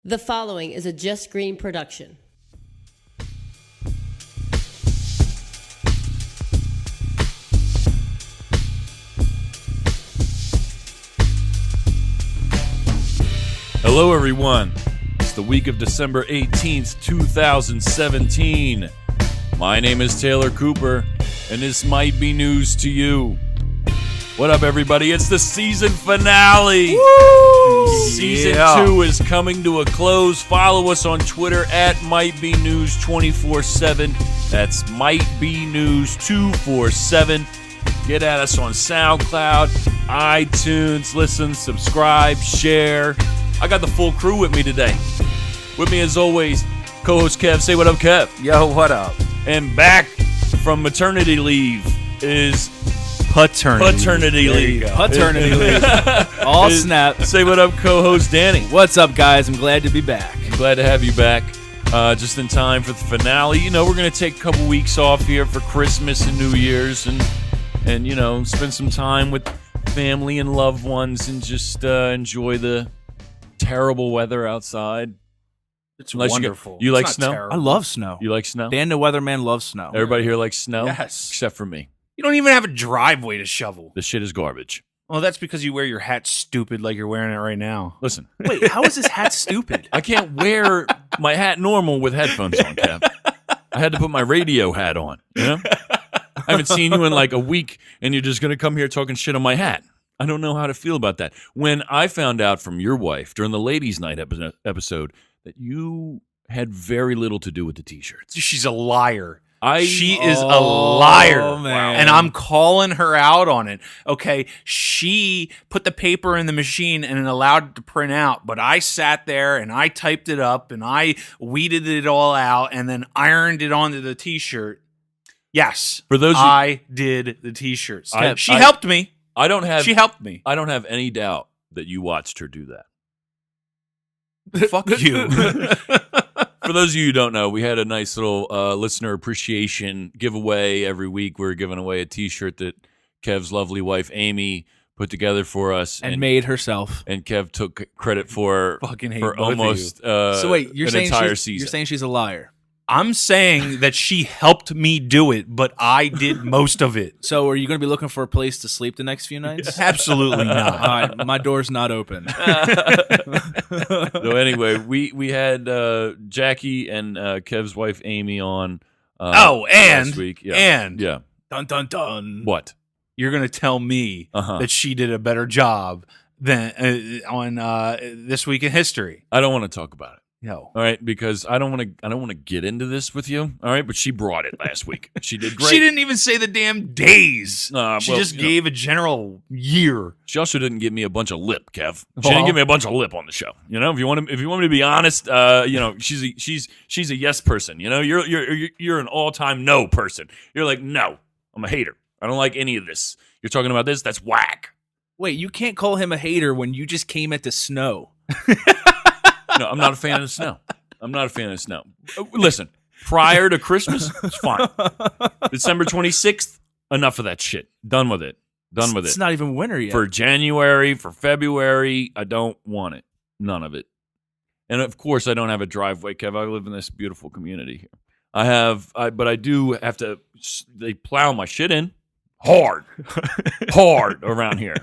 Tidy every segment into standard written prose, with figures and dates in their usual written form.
The following is a Just Green production. Hello, everyone. It's the week of December 18th, 2017. My name is Taylor Cooper, and this might be news to you. What up, everybody? It's the season finale. Woo! Season 2 is coming to a close. Follow us on Twitter at MightBeNews247. That's MightBeNews247. Get at us on SoundCloud, iTunes. Listen, subscribe, share. I got the full crew with me today. With me, as always, co-host Kev. Say what up, Kev. Yo, what up? And back from maternity leave is Paternity leave. Paternity leave. All snap. Say what up, co-host Danny. What's up, guys? I'm glad to be back. Glad to have you back. Just in time for the finale. You know, we're going to take a couple weeks off here for Christmas and New Year's and you know, spend some time with family and loved ones and just enjoy the terrible weather outside. It's wonderful. You like snow? Terrible. I love snow. You like snow? Dan the weatherman loves snow. Everybody here likes snow? Yes. Except for me. You don't even have a driveway to shovel. The shit is garbage. Well, that's because you wear your hat stupid like you're wearing it right now. Listen. Wait, how is this hat stupid? I can't wear my hat normal with headphones on, Kev. I had to put my radio hat on, you know? I haven't seen you in like a week, and you're just going to come here talking shit on my hat. I don't know how to feel about that. When I found out from your wife during the Ladies' Night episode that you had very little to do with the T-shirts. She's a liar. She is a liar, man. And I'm calling her out on it. Okay, she put the paper in the machine and allowed it to print out, but I sat there and I typed it up and I weeded it all out and then ironed it onto the T-shirt. Yes, For those I did the T-shirts. She I- helped me. She helped me. I don't have any doubt that you watched her do that. Fuck you. For those of you who don't know, we had a nice little listener appreciation giveaway every week. We're giving away a T-shirt that Kev's lovely wife, Amy, put together for us. And made herself. And Kev took credit for Fucking hate for both of almost So wait, you're an saying entire she's, season. you're saying she's a liar. I'm saying that she helped me do it, but I did most of it. So are you going to be looking for a place to sleep the next few nights? Absolutely All not. right, my door's not open. So anyway, we had Jackie and Kev's wife, Amy, on and last week. Yeah. and Yeah. Dun, dun, dun. What? you're going to tell me that she did a better job than on This Week in History. I don't want to talk about it. No. All right, because I don't want to get into this with you. All right, but she brought it last week. She did great. She didn't even say the damn days. She well, just gave a general year. She also didn't give me a bunch of lip, Kev. She didn't give me a bunch of lip on the show. You know, if you want me to be honest, you know, she's a yes person. You know, you're an all-time no person. You're like, no, I'm a hater. I don't like any of this. You're talking about this. That's whack. Wait, you can't call him a hater when you just came at the snow. No, I'm not a fan of the snow. I'm not a fan of the snow. Listen, prior to Christmas, it's fine. December 26th, enough of that shit. Done with it. It's not even winter yet. For January, for February, I don't want it. None of it. And of course, I don't have a driveway, Kev. I live in this beautiful community here. But I do have to. They plow my shit in hard around here,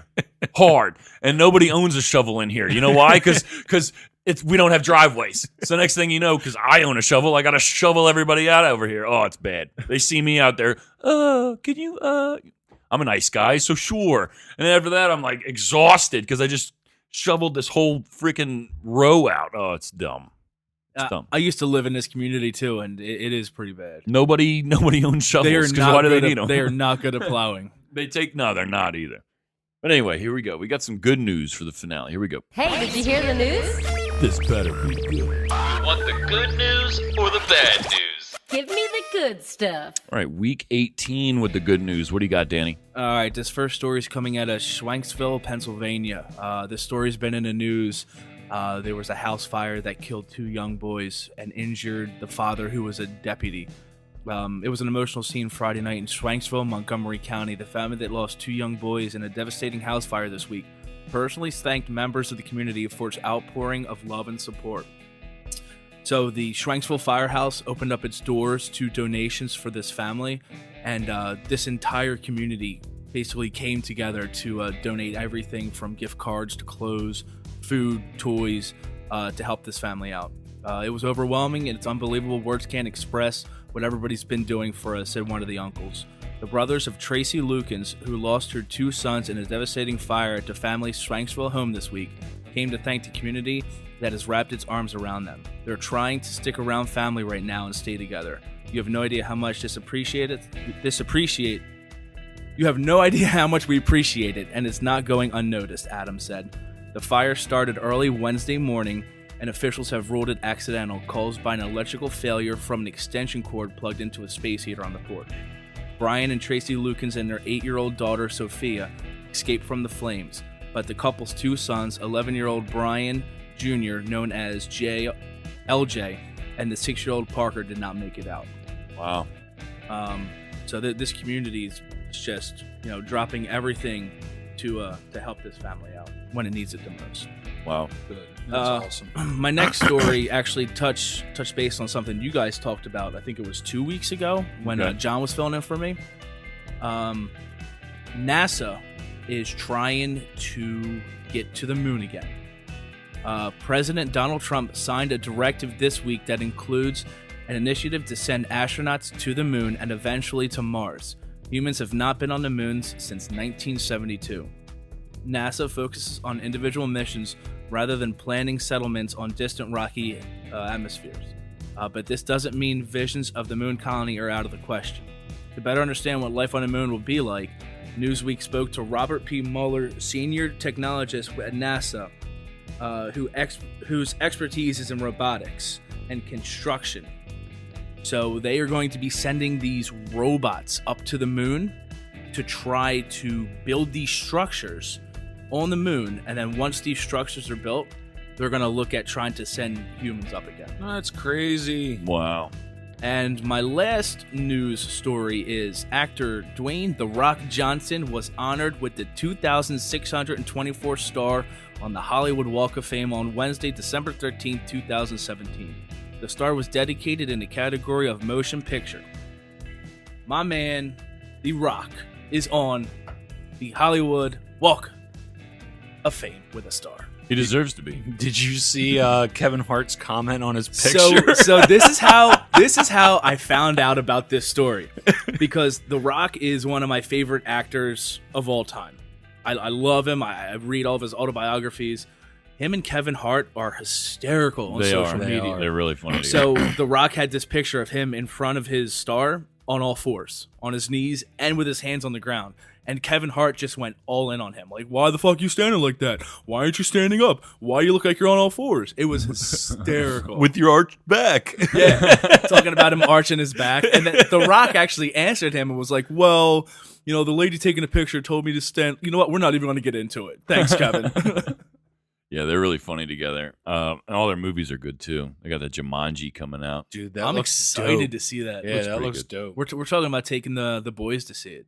hard, and nobody owns a shovel in here. You know why? Because we don't have driveways. So next thing you know, because I own a shovel, I got to shovel everybody out over here. Oh, it's bad. They see me out there. Can you? I'm a nice guy, so sure. And then after that, I'm like exhausted because I just shoveled this whole freaking row out. Oh, it's dumb. It's dumb. I used to live in this community too, and it is pretty bad. Nobody owns shovels. They are Why do they not need them? They are not good at plowing. No, they're not either. But anyway, here we go. We got some good news for the finale. Here we go. Hey, did you hear the news? This better be good. Want the good news or the bad news? Give me the good stuff. All right, week 18 with the good news. What do you got, Danny? All right, this first story is coming out of Schwanksville, Pennsylvania. This story's been in the news. There was a house fire that killed 2 young boys and injured the father, who was a deputy. It was an emotional scene Friday night in Schwanksville, Montgomery County. The family that lost 2 young boys in a devastating house fire this week personally thanked members of the community for its outpouring of love and support. So the Schwanksville Firehouse opened up its doors to donations for this family, and this entire community basically came together to donate everything from gift cards to clothes, food, toys, to help this family out. It was overwhelming, and it's unbelievable. Words can't express what everybody's been doing for us, said one of the uncles. The brothers of Tracy Lukens, who lost her 2 sons in a devastating fire at the family's Schwanksville home this week, came to thank the community that has wrapped its arms around them. They're trying to stick around family right now and stay together. You have no idea how much You have no idea how much we appreciate it, and it's not going unnoticed, Adam said. The fire started early Wednesday morning, and officials have ruled it accidental, caused by an electrical failure from an extension cord plugged into a space heater on the porch. Brian and Tracy Lukens and their 8-year-old daughter, Sophia, escaped from the flames, but the couple's 2 sons, 11-year-old Brian Jr., known as LJ, and the 6-year-old Parker did not make it out. Wow. So this community is just, dropping everything to help this family out when it needs it the most. Wow. Good. That's awesome. My next story actually touched base on something you guys talked about. I think it was 2 weeks ago when John was filling in for me. NASA is trying to get to the moon again. President Donald Trump signed a directive this week that includes an initiative to send astronauts to the moon and eventually to Mars. Humans have not been on the moon since 1972. NASA focuses on individual missions rather than planning settlements on distant rocky atmospheres. But this doesn't mean visions of the moon colony are out of the question. To better understand what life on the moon will be like, Newsweek spoke to Robert P. Mueller, senior technologist at NASA, whose expertise is in robotics and construction. So they are going to be sending these robots up to the moon to try to build these structures on the moon, and then once these structures are built, they're going to look at trying to send humans up again. That's crazy. Wow. And my last news story is actor Dwayne "The Rock" Johnson was honored with the 2,624 star on the Hollywood Walk of Fame on Wednesday, December 13, 2017. The star was dedicated in the category of motion picture. My man, The Rock, is on the Hollywood Walk of Fame with a star. He deserves to be. Did you see Kevin Hart's comment on his picture? So this is how I found out about this story, because The Rock is one of my favorite actors of all time. I love him. I read all of his autobiographies. Him and Kevin Hart are hysterical on social media. They're really funny. So The Rock had this picture of him in front of his star on all fours, on his knees, and with his hands on the ground. And Kevin Hart just went all in on him. Like, why the fuck you standing like that? Why aren't you standing up? Why you look like you're on all fours? It was hysterical. With your arched back. Yeah, talking about him arching his back. And then The Rock actually answered him and was like, well, the lady taking a picture told me to stand. You know what? We're not even going to get into it. Thanks, Kevin. Yeah, they're really funny together. And all their movies are good, too. They got the Jumanji coming out. Dude, that I'm looks excited dope. to see that. Yeah, that looks good. dope. We're talking about taking the boys to see it.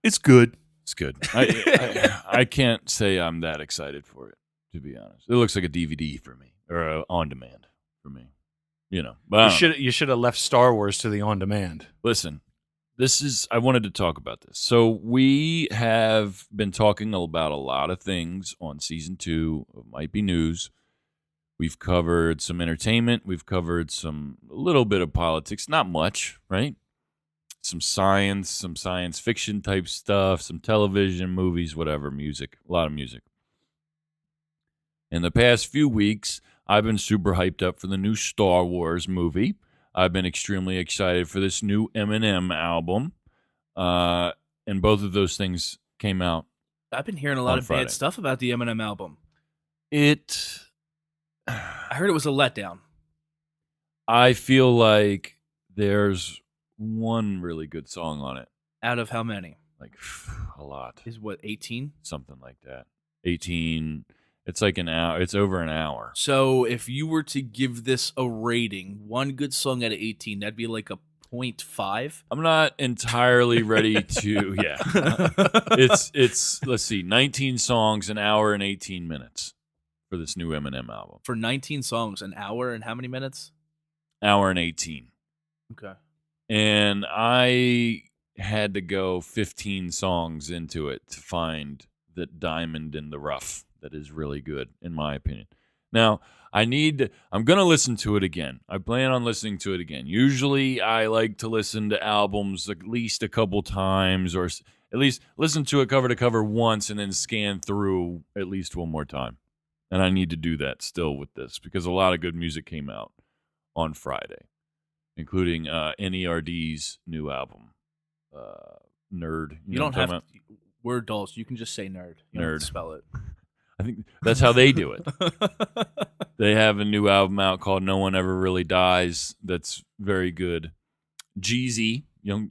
It's good. It's good. I can't say I'm that excited for it, to be honest. It looks like a DVD for me, or on demand for me. But You should have left Star Wars to the on demand. listen, I wanted to talk about this. So we have been talking about a lot of things on season 2 of Might Be News. We've covered some entertainment. We've covered a little bit of politics, not much, right? Some science fiction type stuff, some television, movies, whatever, music, a lot of music. In the past few weeks, I've been super hyped up for the new Star Wars movie. I've been extremely excited for this new Eminem album. And both of those things came out. I've been hearing a lot On of Friday. bad stuff about the Eminem album. I heard it was a letdown. I feel like there's one really good song on it. Out of how many? Like a lot. Is what, 18? Something like that. 18. It's like an hour. It's over an hour. So if you were to give this a rating, one good song out of 18, that'd be like a 0.5. I'm not entirely ready to. Yeah. It's let's see, 19 songs, an hour and 18 minutes for this new Eminem album. For 19 songs, an hour and how many minutes? Hour and 18. Okay. And I had to go 15 songs into it to find the diamond in the rough that is really good, in my opinion. Now, I'm going to listen to it again. I plan on listening to it again. Usually, I like to listen to albums at least a couple times, or at least listen to it cover to cover once and then scan through at least one more time. And I need to do that still with this because a lot of good music came out on Friday, including NERD's new album, Nerd. You don't have to. We're adults. You can just say nerd. You don't have to spell it. I think that's how they do it. They have a new album out called No One Ever Really Dies that's very good. Jeezy, you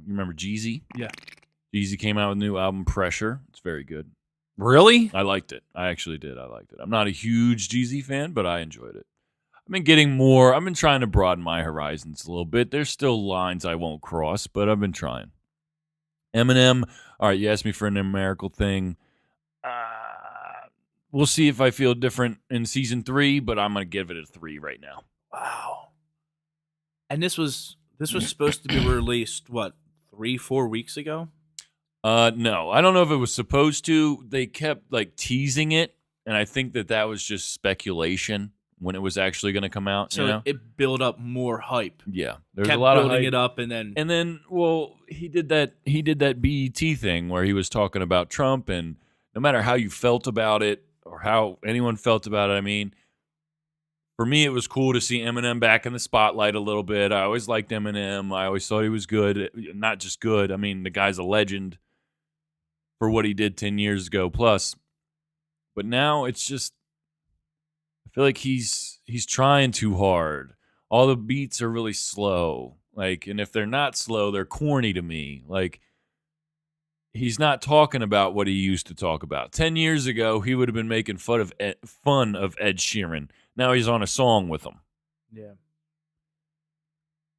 remember Jeezy? Yeah. Jeezy came out with a new album, Pressure. It's very good. Really? I liked it. I actually did. I liked it. I'm not a huge Jeezy fan, but I enjoyed it. I've been trying to broaden my horizons a little bit. There's still lines I won't cross, but I've been trying. Eminem, all right, you asked me for a numerical thing. We'll see if I feel different in season 3, but I'm going to give it a 3 right now. Wow. And this was supposed to be released, 3-4 weeks ago? No, I don't know if it was supposed to. They kept teasing it, and I think that was just speculation when it was actually going to come out. So it built up more hype. Yeah, there's kept a lot of building hype. it up, and then he did that BET thing where he was talking about Trump, and no matter how you felt about it or how anyone felt about it, for me, it was cool to see Eminem back in the spotlight a little bit. I always liked Eminem. I always thought he was good. Not just good. The guy's a legend for what he did 10 years ago plus. But now it's just, I feel like he's trying too hard. All the beats are really slow. And if they're not slow, they're corny to me. He's not talking about what he used to talk about. 10 years ago, he would have been making fun of Ed Sheeran. Now he's on a song with him. yeah.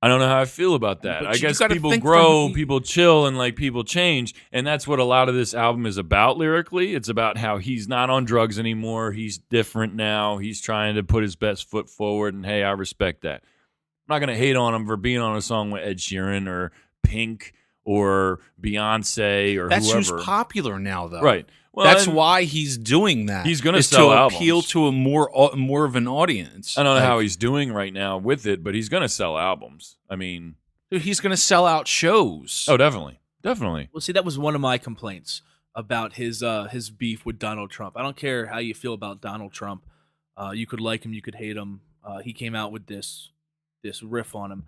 I don't know how I feel about that. But I you guess gotta people think grow, from- people chill, and people change. And that's what a lot of this album is about lyrically. It's about how he's not on drugs anymore. He's different now. He's trying to put his best foot forward. And hey, I respect that. I'm not going to hate on him for being on a song with Ed Sheeran or Pink or Beyonce or That's whoever. who's popular now, though. Right. Well, That's and why he's doing that. He's gonna is sell to appeal albums. to a more of an audience. I don't know how he's doing right now with it, but he's going to sell albums. Dude, he's going to sell out shows. Oh, definitely. Definitely. Well, see, that was one of my complaints about his beef with Donald Trump. I don't care how you feel about Donald Trump. You could like him, you could hate him. He came out with this riff on him.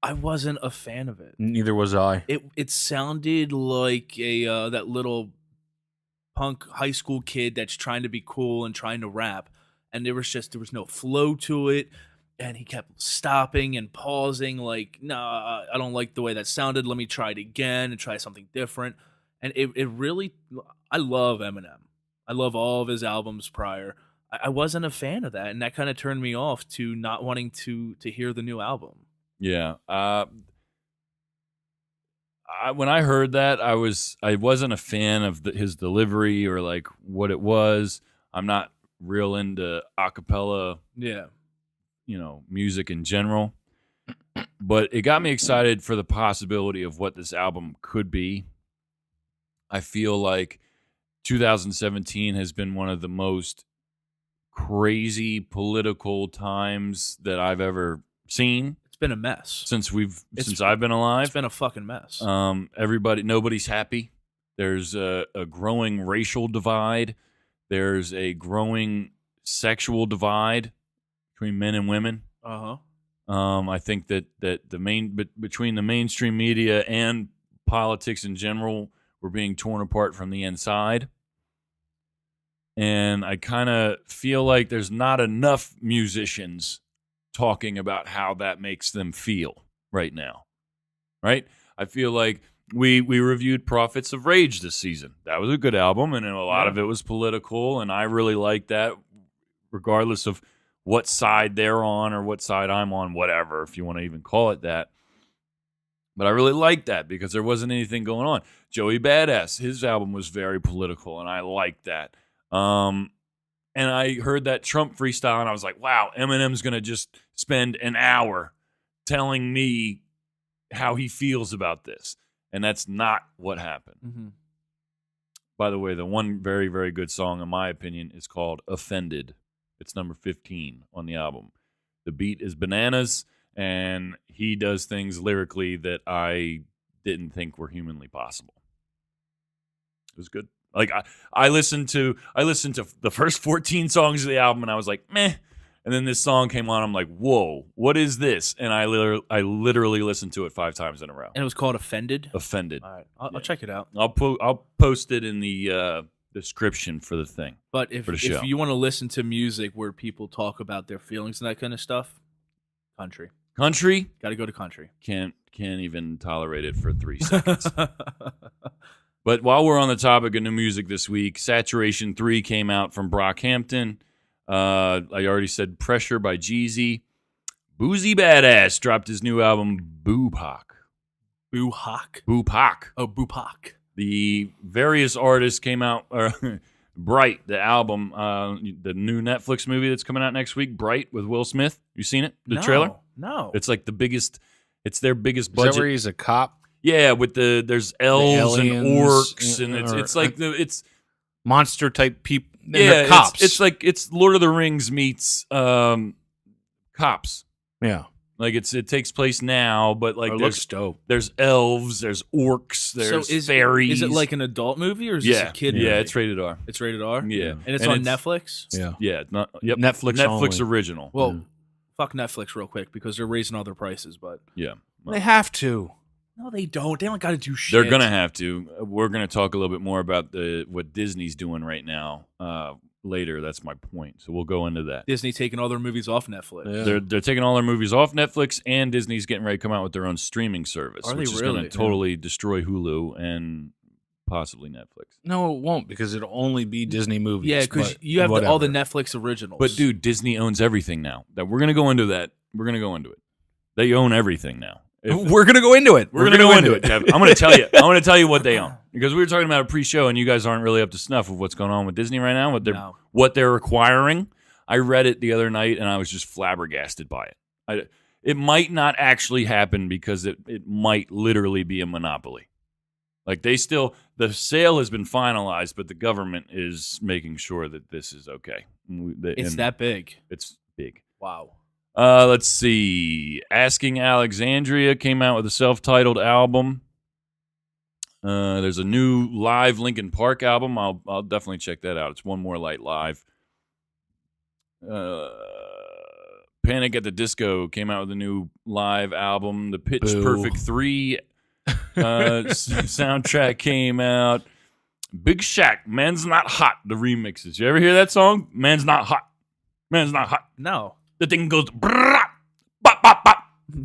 I wasn't a fan of it. Neither was I. It sounded like that little punk high school kid that's trying to be cool and trying to rap, and there was no flow to it, and he kept stopping and pausing nah, I don't like the way that sounded, let me try it again and try something different. And it really, I love Eminem. I love all of his albums prior. I wasn't a fan of that, and that kind of turned me off to not wanting to hear the new album. Yeah. When I heard that, I wasn't a fan of his delivery or what it was. I'm not real into acapella, Yeah. music in general. But it got me excited for the possibility of what this album could be. I feel like 2017 has been one of the most crazy political times that I've ever seen. It's been a mess. Since I've been alive. It's been a fucking mess. Nobody's happy. There's a growing racial divide. There's a growing sexual divide between men and women. Uh-huh. I think that between the mainstream media and politics in general, we're being torn apart from the inside. And I kind of feel like there's not enough musicians talking about how that makes them feel right now. Right? I feel like we reviewed Prophets of Rage this season. That was a good album, and a lot of it was political, and I really liked that, regardless of what side they're on or what side I'm on, whatever, if you want to even call it that. But I really liked that because there wasn't anything going on. Joey Badass, his album was very political, and I liked that. and I heard that Trump freestyle, and I was like, wow, Eminem's going to just spend an hour telling me how he feels about this. And that's not what happened. Mm-hmm. By the way, the one very, very good song, in my opinion, is called Offended. It's number 15 on the album. The beat is bananas, and he does things lyrically that I didn't think were humanly possible. It was good. Like I listened to the first 14 songs of the album, and I was like, meh. And then this song came on. I'm like, whoa, what is this? And I literally listened to it 5 times in a row. And it was called Offended? Offended. All right. I'll check it out. I'll post it in the description for the thing. But if show. you want to listen to music where people talk about their feelings and that kind of stuff, country. Country? Got to go to country. Can't even tolerate it for 3 seconds. But while we're on the topic of new music this week, Saturation 3 came out from Brockhampton. I already said Pressure by Jeezy. Boozy Badass dropped his new album, Boopak. Boopak? Boopak. Oh, Boopak. The various artists came out. Bright, the album, the new Netflix movie that's coming out next week, Bright with Will Smith. You seen it? The trailer? No. It's like it's their biggest Is budget. that where he's a cop? Yeah, with there's elves and aliens, orcs, and or- it's like it's Monster type people. yeah, Cops. It's like it's Lord of the Rings meets cops. yeah. Like it takes place now, but like It there's looks dope. there's elves, there's orcs, there's fairies. Is it like an adult movie or is this a kid movie? Yeah, it's rated R. It's rated R? Yeah, And it's on Netflix? Yeah. Yeah, Netflix Netflix only. original. Well, fuck Netflix real quick because they're raising all their prices, but Yeah, They have to. no, they don't. They don't got to do shit. they're gonna have to. We're gonna talk a little bit more about what Disney's doing right now later. That's my point. So we'll go into that. Disney taking all their movies off Netflix. Yeah. They're taking all their movies off Netflix, and Disney's getting ready to come out with their own streaming service, Are they which is really? going to totally destroy Hulu and possibly Netflix. No, it won't because it'll only be Disney movies. Yeah, because but you have all the whatever. Netflix originals. But dude, Disney owns everything now. That we're going to go into that. We're going to go into it. They own everything now. We're gonna go into it. We're going to go into it, Kev. I'm going to tell you. I'm going to tell you what they own because we were talking about a pre-show, and you guys aren't really up to snuff with what's going on with Disney right now. What they're requiring. I read it the other night, and I was just flabbergasted by it. It might not actually happen because it might literally be a monopoly. Like the sale has been finalized, but the government is making sure that this is okay. It's that big. It's big. Wow. Let's see. Asking Alexandria came out with a self-titled album. There's a new live Linkin Park album. I'll definitely check that out. It's One More Light Live. Panic at the Disco came out with a new live album. The Pitch Boo. Perfect 3 soundtrack came out. Big Shaq, Man's Not Hot, the remixes. You ever hear that song? Man's Not Hot. Man's Not Hot. No. The thing goes brrrr, bop, bop, bop. You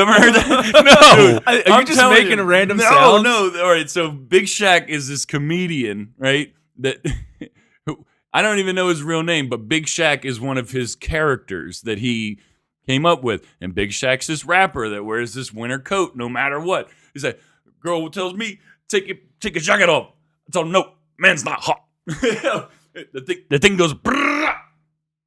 ever heard that? No. Are you just making a random sound? No. All right, so Big Shaq is this comedian, right? That I don't even know his real name, but Big Shaq is one of his characters that he came up with. And Big Shaq's this rapper that wears this winter coat no matter what. He's like, girl tells me, take your jacket off. I tell him, no, man's not hot. The thing goes, brrrr,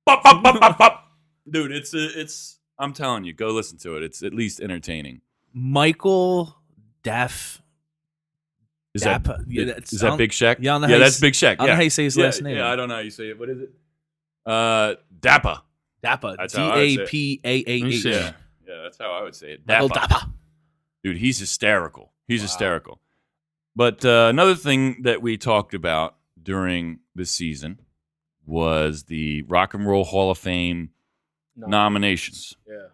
bop, bop, bop, bop, bop. Dude, it's. I'm telling you, go listen to it. It's at least entertaining. Michael Daff. Is Dappa. Yeah, that Big Shaq? Yeah, I don't know how you that's Big Shaq. I don't know how you say his last name. Yeah, I don't know how you say it. What is it? Dappa. Dappa. That's how I would say it. Dapaah. Yeah, that's how I would say it. Michael Dappa. Dappa. Dude, he's hysterical. He's hysterical. But another thing that we talked about during the season was the Rock and Roll Hall of Fame nominations. Yeah.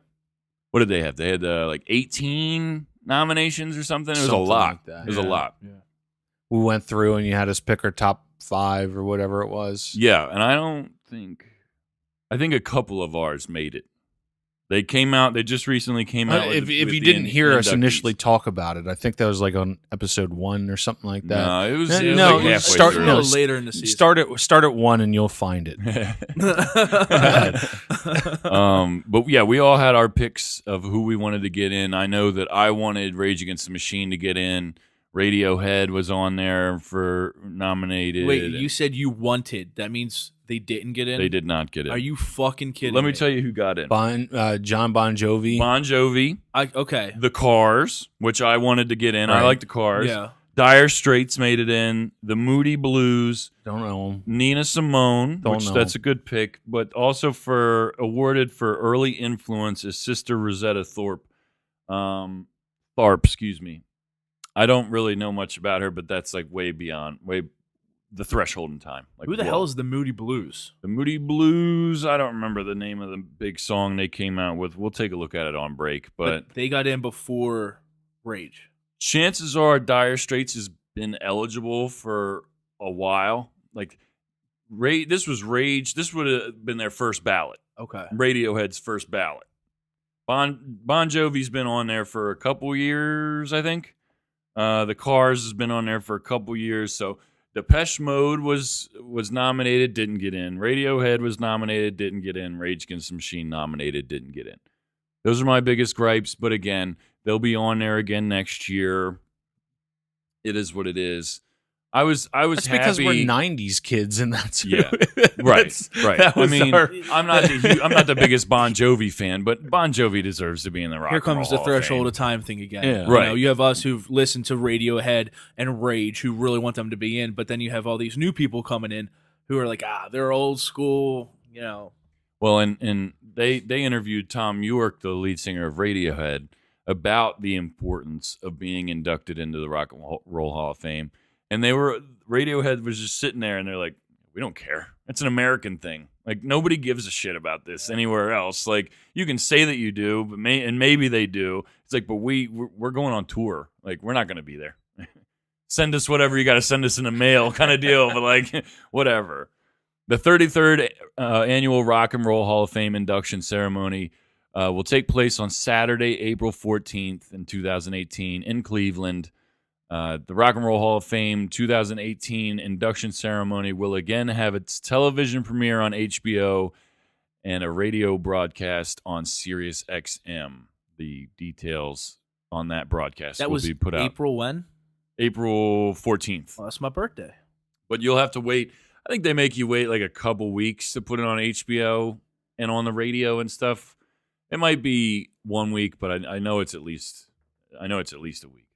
What did they have? They had like 18 nominations or something. It was Something a lot. like that. It was a lot. Yeah. We went through and you had us pick our top 5 or whatever it was. Yeah, and I think a couple of ours made it. They came out. They just recently came out. If with you the didn't hear us inductees. initially talk about it, I think that was like on episode 1 or something like that. No, it was No, like halfway start- through. no, later in the season. Start at 1 and you'll find it. But yeah, we all had our picks of who we wanted to get in. I know that I wanted Rage Against the Machine to get in. Radiohead was on there for nominated. Wait, you said you wanted. That means they didn't get in? They did not get in. Are you fucking kidding Let me tell you who got in. John Bon Jovi. Bon Jovi, Okay. The Cars, which I wanted to get in. I Right. like The Cars. Yeah. Dire Straits made it in. The Moody Blues. Don't know him. Nina Simone, Don't which know. that's a good pick, but also awarded for early influence is Sister Rosetta Tharpe. Tharpe, excuse me. I don't really know much about her, but that's like way beyond the threshold in time. Like, Who the whoa. hell is the Moody Blues? The Moody Blues? I don't remember the name of the big song they came out with. We'll take a look at it on break, but They got in before Rage. chances are Dire Straits has been eligible for a while. Like, this was Rage. This would have been their first ballot. Okay. Radiohead's first ballot. Bon Jovi's been on there for a couple years, I think. The Cars has been on there for a couple years. So Depeche Mode was nominated, didn't get in. Radiohead was nominated, didn't get in. Rage Against the Machine nominated, didn't get in. Those are my biggest gripes. But again, they'll be on there again next year. It is what it is. I was That's happy because we're '90s kids, and that's Yeah. Right. That I was mean, our- I'm not the biggest Bon Jovi fan, but Bon Jovi deserves to be in the Rock Here and Roll comes the Hall of threshold Fame. of time thing again. Yeah. You Right. know, you have us who've listened to Radiohead and Rage who really want them to be in, but then you have all these new people coming in who are like, they're old school, you know. Well, and they interviewed Tom York, the lead singer of Radiohead, about the importance of being inducted into the Rock and Roll Hall of Fame, and Radiohead was just sitting there, and they're like, we don't care. It's an American thing. Like, nobody gives a shit about this anywhere else. Like, you can say that you do, but maybe they do. It's like, but we're going on tour. Like, we're not going to be there. Send us whatever you got to send us in the mail, kind of deal. But like, whatever. The 33rd annual Rock and Roll Hall of Fame induction ceremony will take place on Saturday, April 14th in 2018 in Cleveland. The Rock and Roll Hall of Fame 2018 induction ceremony will again have its television premiere on HBO and a radio broadcast on Sirius XM. The details on that broadcast That will was be put out April when? April 14th. Well, that's my birthday. But you'll have to wait. I think they make you wait like a couple weeks to put it on HBO and on the radio and stuff. It might be 1 week, but I know it's at least a week.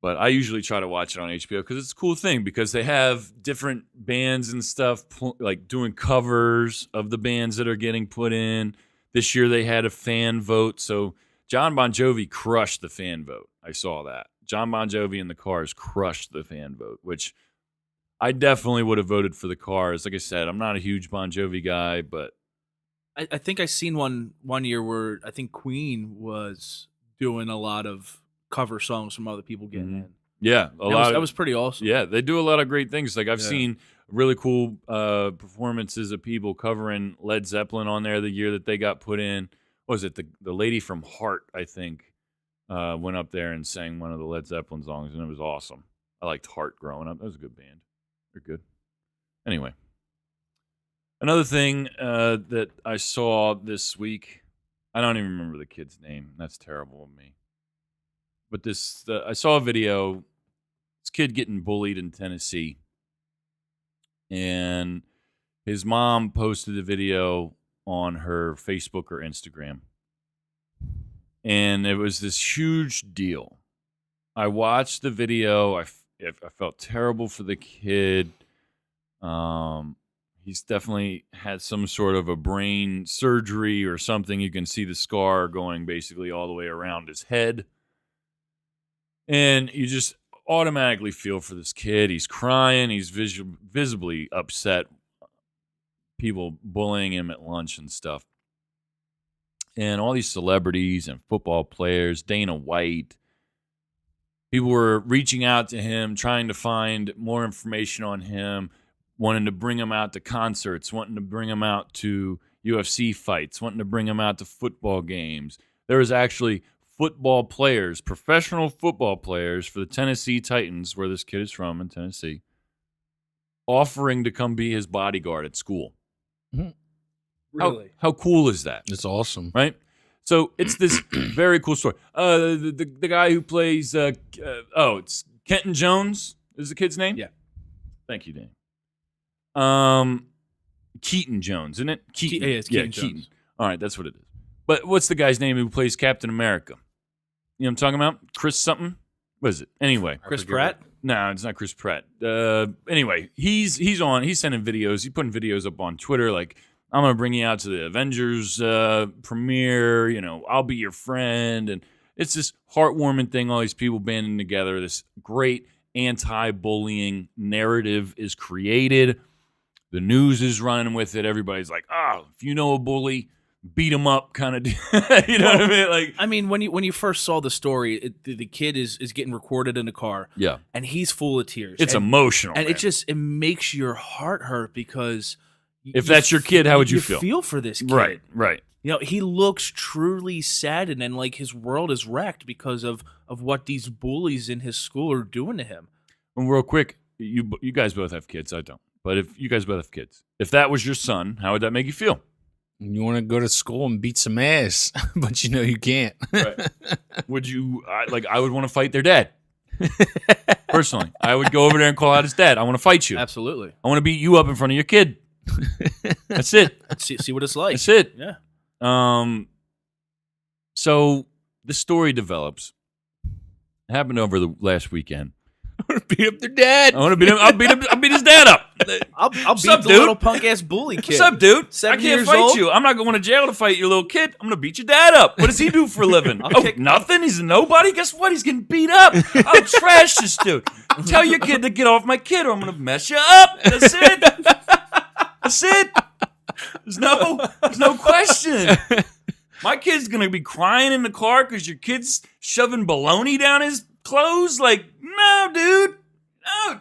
But I usually try to watch it on HBO because it's a cool thing because they have different bands and stuff like doing covers of the bands that are getting put in. This year they had a fan vote, so John Bon Jovi crushed the fan vote. I saw that. John Bon Jovi and the Cars crushed the fan vote, which I definitely would have voted for the Cars. Like I said, I'm not a huge Bon Jovi guy, but I think I seen one year where I think Queen was doing a lot of cover songs from other people getting in. yeah, That was pretty awesome. Yeah, they do a lot of great things. Like I've Yeah. seen really cool performances of people covering Led Zeppelin on there the year that they got put in. What was it the lady from Heart, I think, went up there and sang one of the Led Zeppelin songs, and it was awesome. I liked Heart growing up. That was a good band. They're good. Anyway, another thing that I saw this week, I don't even remember the kid's name. That's terrible of me. But I saw a video. This kid getting bullied in Tennessee, and his mom posted a video on her Facebook or Instagram, and it was this huge deal. I watched the video. I felt terrible for the kid. He's definitely had some sort of a brain surgery or something. You can see the scar going basically all the way around his head. And you just automatically feel for this kid. He's crying. He's visibly upset. People bullying him at lunch and stuff. And all these celebrities and football players, Dana White, people were reaching out to him, trying to find more information on him, wanting to bring him out to concerts, wanting to bring him out to UFC fights, wanting to bring him out to football games. There was actually football players, professional football players for the Tennessee Titans, where this kid is from in Tennessee, offering to come be his bodyguard at school. Really? How cool is that? It's awesome. Right? So it's this very cool story. The guy who plays it's Kenton Jones is the kid's name. Yeah. Thank you, Dan. Keaton Jones, isn't it? Keaton. Yeah, it's Keaton Jones. Keaton. All right, that's what it is. But what's the guy's name who plays Captain America? You know what I'm talking about? Chris something? What is it? Anyway. Chris Pratt? No, it's not Chris Pratt. Anyway, he's sending videos. He's putting videos up on Twitter like, I'm going to bring you out to the Avengers premiere. You know, I'll be your friend. And it's this heartwarming thing, all these people banding together. This great anti-bullying narrative is created. The news is running with it. Everybody's like, oh, if you know a bully, beat him up kind of deal. You know what I mean? Like, I mean, when you first saw the story, the kid is getting recorded in the car. Yeah. And he's full of tears. It's and, emotional. And man. it makes your heart hurt because if that's your kid, how would you feel? You feel for this kid. Right. You know, he looks truly saddened and like his world is wrecked because of what these bullies in his school are doing to him. And real quick, you guys both have kids. I don't. But if you guys both have kids, if that was your son, how would that make you feel? You want to go to school and beat some ass, but you know you can't. Right. Would you, I would want to fight their dad. Personally. I would go over there and call out his dad. I want to fight you. Absolutely. I want to beat you up in front of your kid. That's it. See what it's like. That's it. Yeah. So the story develops. It happened over the last weekend. I want to beat up their dad. I want to beat him. I'll beat his dad up. I'll beat up, the dude? little punk ass bully kid. What's up, dude? 7 I can't years fight old? you. I'm not going to jail to fight your little kid. I'm going to beat your dad up. What does he do for a living? Nothing. He's a nobody. Guess what? He's getting beat up. I'll trash this dude. Tell your kid to get off my kid or I'm going to mess you up. That's it. That's it. There's no question. My kid's going to be crying in the car because your kid's shoving baloney down his clothes. Like, no, dude. No.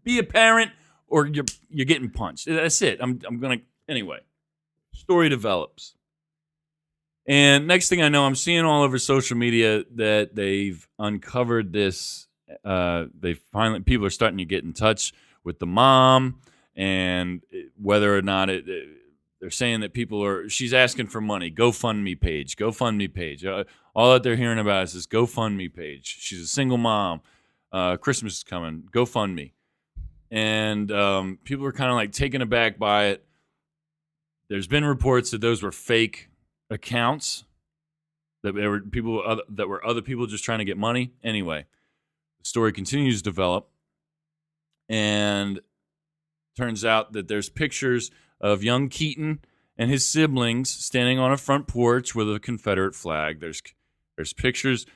Be a parent or you're getting punched. That's it. I'm going to... Anyway. Story develops. And next thing I know, I'm seeing all over social media that they've uncovered this. People are starting to get in touch with the mom, and whether or not they're saying that she's asking for money. GoFundMe page. All that they're hearing about is this GoFundMe page. She's a single mom. Christmas is coming. GoFundMe. And people are kind of like taken aback by it. There's been reports that those were fake accounts, that there were people that were other people just trying to get money. Anyway, the story continues to develop, and turns out that there's pictures of young Keaton and his siblings standing on a front porch with a Confederate flag. There's pictures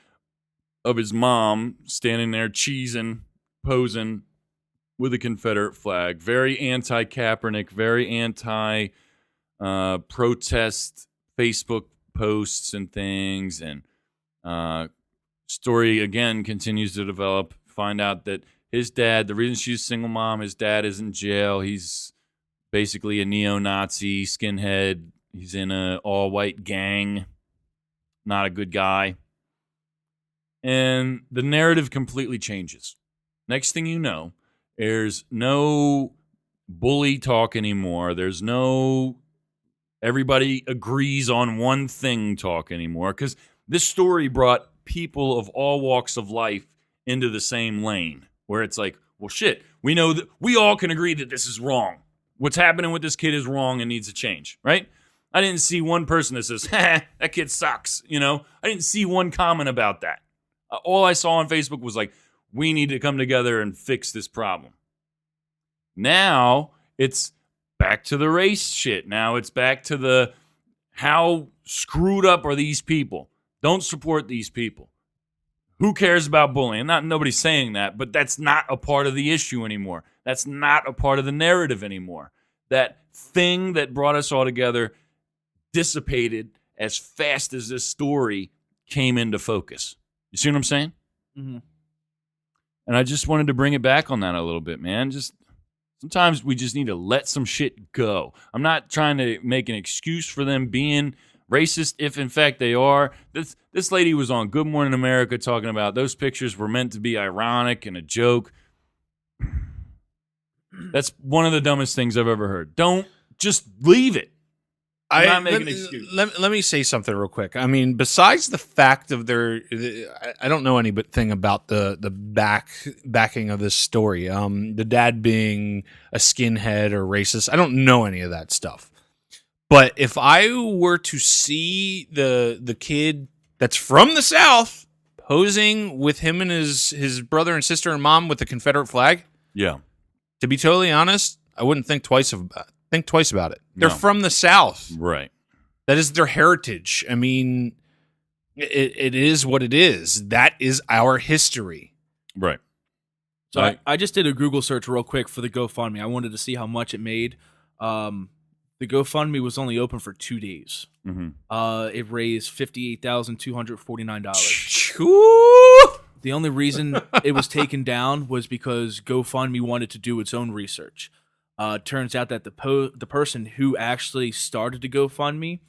of his mom standing there cheesing, posing with a Confederate flag. Very anti-Kaepernick, very anti-protest Facebook posts and things. And story, again, continues to develop. Find out that his dad, the reason she's a single mom, his dad is in jail. He's basically a neo-Nazi, skinhead. He's in an all-white gang. Not a good guy. And the narrative completely changes. Next thing you know, there's no bully talk anymore. There's no everybody agrees on one thing talk anymore, because this story brought people of all walks of life into the same lane, where it's like, well, shit, we know that we all can agree that this is wrong. What's happening with this kid is wrong and needs to change, right? I didn't see one person that says, that kid sucks, you know? I didn't see one comment about that. All I saw on Facebook was like, we need to come together and fix this problem. Now it's back to the race shit. Now it's back to the how screwed up are these people? Don't support these people. Who cares about bullying? Nobody's saying that, but that's not a part of the issue anymore. That's not a part of the narrative anymore. That thing that brought us all together dissipated as fast as this story came into focus. You see what I'm saying? Mm-hmm. And I just wanted to bring it back on that a little bit, man. Just sometimes we just need to let some shit go. I'm not trying to make an excuse for them being racist, if in fact they are. This lady was on Good Morning America talking about those pictures were meant to be ironic and a joke. That's one of the dumbest things I've ever heard. Don't just leave it. I'm not making an excuse. Let me say something real quick. I mean, besides the fact of I don't know anything about the backing of this story. The dad being a skinhead or racist. I don't know any of that stuff. But if I were to see the kid that's from the South posing with him and his brother and sister and mom with the Confederate flag, Yeah. to be totally honest, I wouldn't think twice about it. They're No. from the South. Right. That is their heritage. I mean, it is what it is. That is our history. Right. So I just did a Google search real quick for the GoFundMe. I wanted to see how much it made. The GoFundMe was only open for 2 days. Mm-hmm. It raised $58,249. Ooh. The only reason it was taken down was because GoFundMe wanted to do its own research. Turns out that the person who actually started the GoFundMe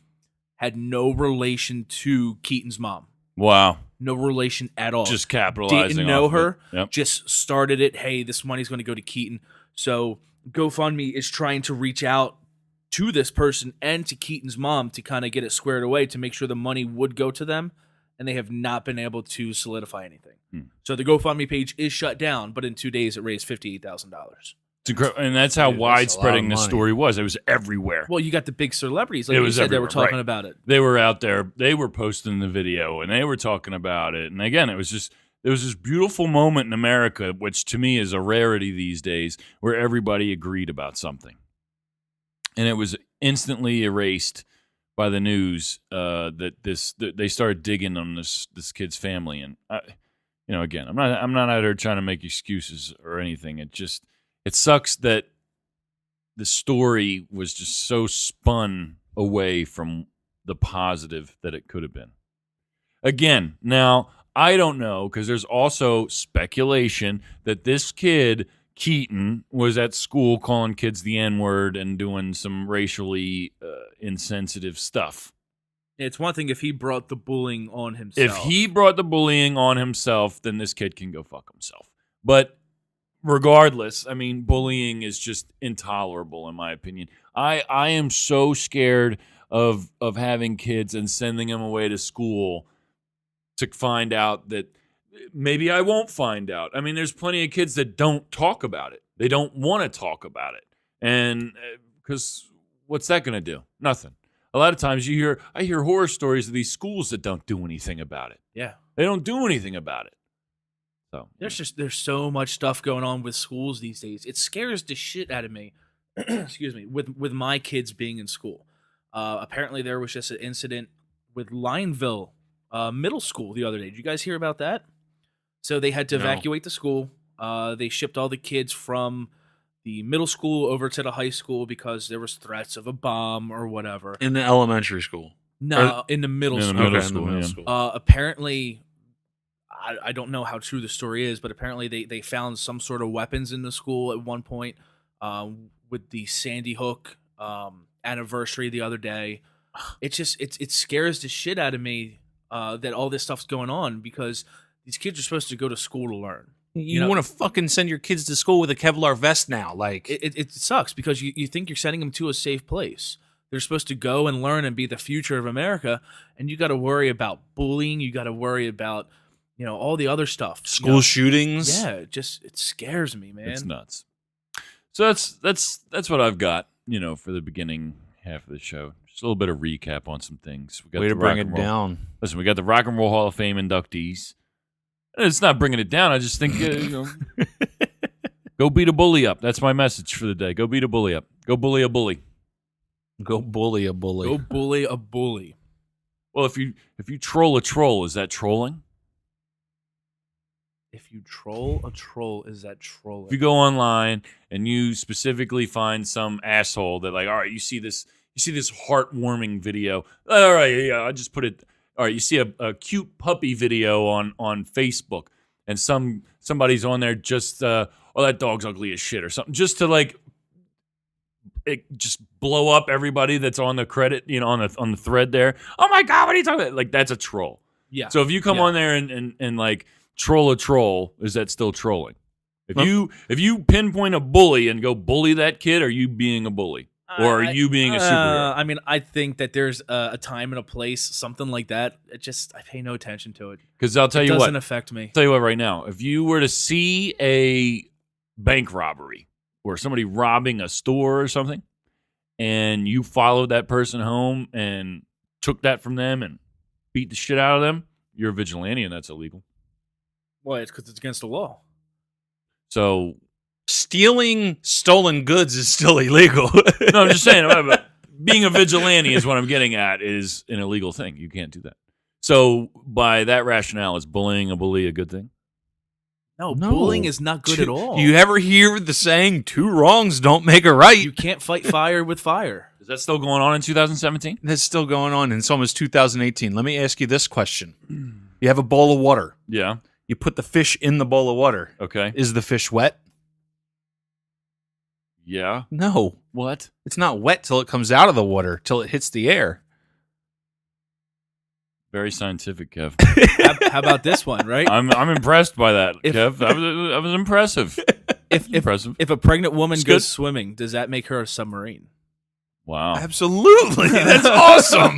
had no relation to Keaton's mom. Wow. No relation at all. Just capitalizing. Didn't know off her. Of it. Yep. Just started it. Hey, this money's going to go to Keaton. So GoFundMe is trying to reach out to this person and to Keaton's mom to kind of get it squared away to make sure the money would go to them, and they have not been able to solidify anything. So the GoFundMe page is shut down, but in 2 days it raised $58,000. And that's how Dude, widespreading that's a lot of this money. story was. It was everywhere. Well, you got the big celebrities, like It you was said, that were everywhere, talking right. about it. They were out there. They were posting the video, and they were talking about it. And again, there was this beautiful moment in America, which to me is a rarity these days, where everybody agreed about something. And it was instantly erased by the news that they started digging on this kid's family. And again, I'm not out here trying to make excuses or anything. It sucks that the story was just so spun away from the positive that it could have been. Again, now I don't know, because there's also speculation that this kid Keaton was at school calling kids the N-word and doing some racially insensitive stuff. It's one thing if he brought the bullying on himself. If he brought the bullying on himself, then this kid can go fuck himself. But regardless, I mean, bullying is just intolerable in my opinion. I am so scared of having kids and sending them away to school to find out that maybe I won't find out. I mean, there's plenty of kids that don't talk about it. They don't want to talk about it. And because what's that going to do? Nothing. A lot of times I hear horror stories of these schools that don't do anything about it. Yeah. They don't do anything about it. So There's so much stuff going on with schools these days. It scares the shit out of me. Excuse me. With my kids being in school. Apparently there was just an incident with Lineville Middle School the other day. Did you guys hear about that? So they had to evacuate the school. They shipped all the kids from the middle school over to the high school because there was threats of a bomb or whatever. In the elementary school. No, in the middle in the school. middle Okay, school, in the middle yeah. school. Apparently, I don't know how true the story is, but apparently they found some sort of weapons in the school at one point with the Sandy Hook anniversary the other day. It scares the shit out of me that all this stuff's going on because these kids are supposed to go to school to learn. You want to fucking send your kids to school with a Kevlar vest now. Like It sucks because you think you're sending them to a safe place. They're supposed to go and learn and be the future of America, and you got to worry about bullying. You got to worry about all the other stuff. school shootings. Yeah, it scares me, man. it's nuts. So that's what I've got, for the beginning half of the show. Just a little bit of recap on some things. We got Way the to bring Rock it and Roll- down. Listen, we got the Rock and Roll Hall of Fame inductees. And it's not bringing it down. I just think, go beat a bully up. That's my message for the day. Go beat a bully up. Go bully a bully. Go bully a bully. Go bully a bully. Well, if you troll a troll, is that trolling? If you troll a troll, is that trolling? If you go online and you specifically find some asshole that all right, you see this heartwarming video. All right, yeah, I just put it. All right, you see a cute puppy video on Facebook, and somebody's on there just that dog's ugly as shit or something, just to just blow up everybody that's on the credit, on the thread there. Oh my God, what are you talking about? That's a troll. Yeah. So if you come on there and troll a troll, is that still trolling? If you pinpoint a bully and go bully that kid, are you being a bully? Or are you being a superhero? I mean, I think that there's a time and a place, something like that. I pay no attention to it. Because I'll tell It you what. doesn't affect me. Tell you what, right now, if you were to see a bank robbery or somebody robbing a store or something, and you followed that person home and took that from them and beat the shit out of them, you're a vigilante, and that's illegal. Well, it's because it's against the law. So, Stealing stolen goods is still illegal. no, I'm just saying, but being a vigilante is what I'm getting at, is an illegal thing. You can't do that. So, by that rationale, is bullying a bully a good thing? No, bullying is not good at all. You ever hear the saying, 2 wrongs don't make a right? You can't fight fire with fire. Is that still going on in 2017? That's still going on, and it's almost 2018. Let me ask you this question. You have a bowl of water. Yeah. You put the fish in the bowl of water. Okay. Is the fish wet? Yeah. No. What? It's not wet till it comes out of the water, till it hits the air. Very scientific, Kev. How about this one, right? I'm impressed by that, Kev. That was impressive. Impressive. If a pregnant woman It's goes good. swimming, does that make her a submarine? Wow. Absolutely. That's awesome.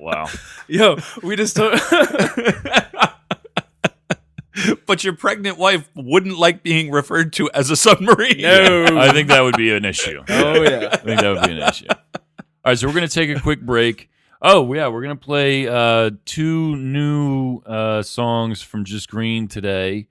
Wow. Yo, we just But your pregnant wife wouldn't like being referred to as a submarine. No. I think that would be an issue. Oh, yeah. I think that would be an issue. All right, so we're going to take a quick break. Oh, yeah, we're going to play 2 new songs from Just Green today.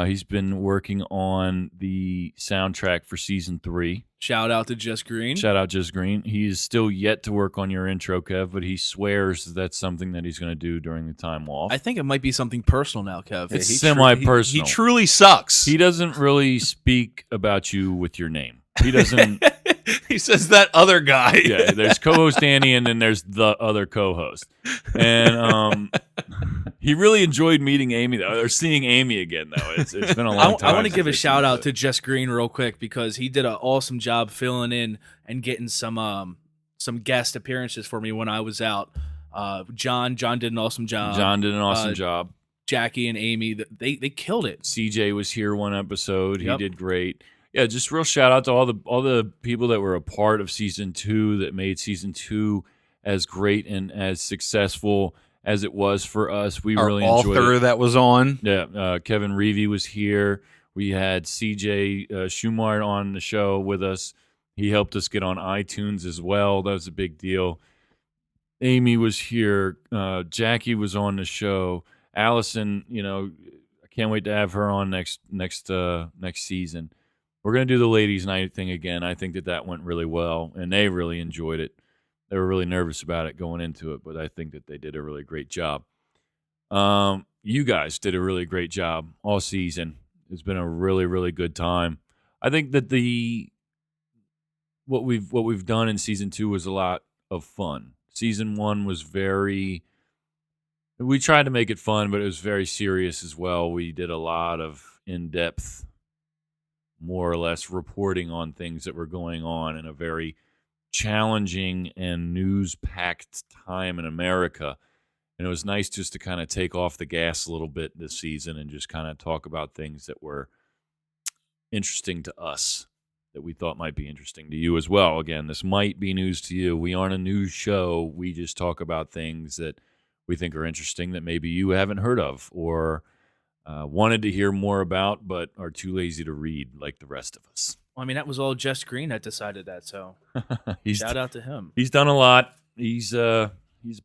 He's been working on the soundtrack for season 3. Shout out to Just Green. Shout out Just Green. He's still yet to work on your intro, Kev, but he swears that's something that he's going to do during the time off. I think it might be something personal now, Kev. It's he semi-personal. He truly sucks. He doesn't really speak about you with your name. He doesn't. He says that other guy. Yeah, there's co-host Danny, and then there's the other co-host. And he really enjoyed meeting Amy, though, or seeing Amy again, though. It's been a long time. I want to since give a they've shout seen out each to Just Green real quick because he did an awesome job filling in and getting some guest appearances for me when I was out. John did an awesome job. other. John did an awesome job. Jackie and Amy, they killed it. CJ was here one episode. Yep. He did great. Yeah, just real shout out to all the people that were a part of season 2 that made season 2 as great and as successful as it was for us. We Our really enjoyed author it. that was on. Yeah, Kevin Reevy was here. We had CJ Schumart on the show with us. He helped us get on iTunes as well. That was a big deal. Amy was here. Jackie was on the show. Allison, I can't wait to have her on next season. We're going to do the ladies' night thing again. I think that went really well, and they really enjoyed it. They were really nervous about it going into it, but I think that they did a really great job. You guys did a really great job all season. It's been a really, really good time. I think that what we've done in season 2 was a lot of fun. Season 1 was we tried to make it fun, but it was very serious as well. We did a lot of in-depth, more or less, reporting on things that were going on in a very challenging and news-packed time in America. And it was nice just to kind of take off the gas a little bit this season and just kind of talk about things that were interesting to us, that we thought might be interesting to you as well. Again, this might be news to you. We aren't a news show. We just talk about things that we think are interesting that maybe you haven't heard of or wanted to hear more about, but are too lazy to read like the rest of us. Well, I mean, that was all Just Green that decided that, so shout out to him. He's done a lot. He's a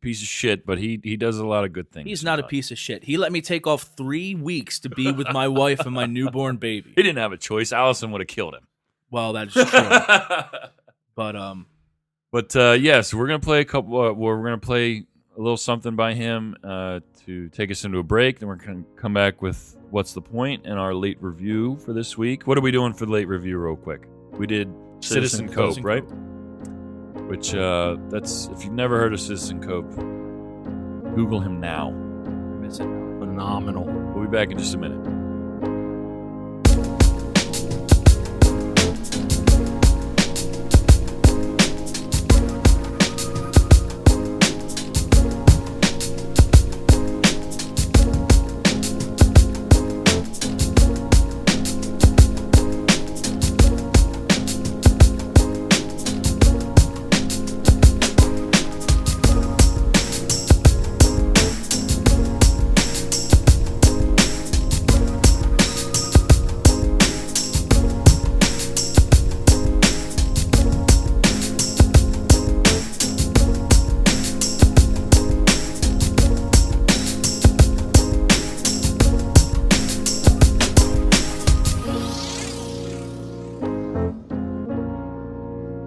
piece of shit, but he does a lot of good things. He's not a piece of shit. He let me take off 3 weeks to be with my wife and my newborn baby. He didn't have a choice. Allison would have killed him. Well, that's true. But yes, we're gonna play we're gonna play a little something by him to take us into a break. Then we're gonna come back with What's the Point and our late review for this week. What are we doing for the late review, real quick? We did Citizen Cope, right? Which that's, if you've never heard of Citizen Cope, Google him now. Phenomenal. We'll be back in just a minute.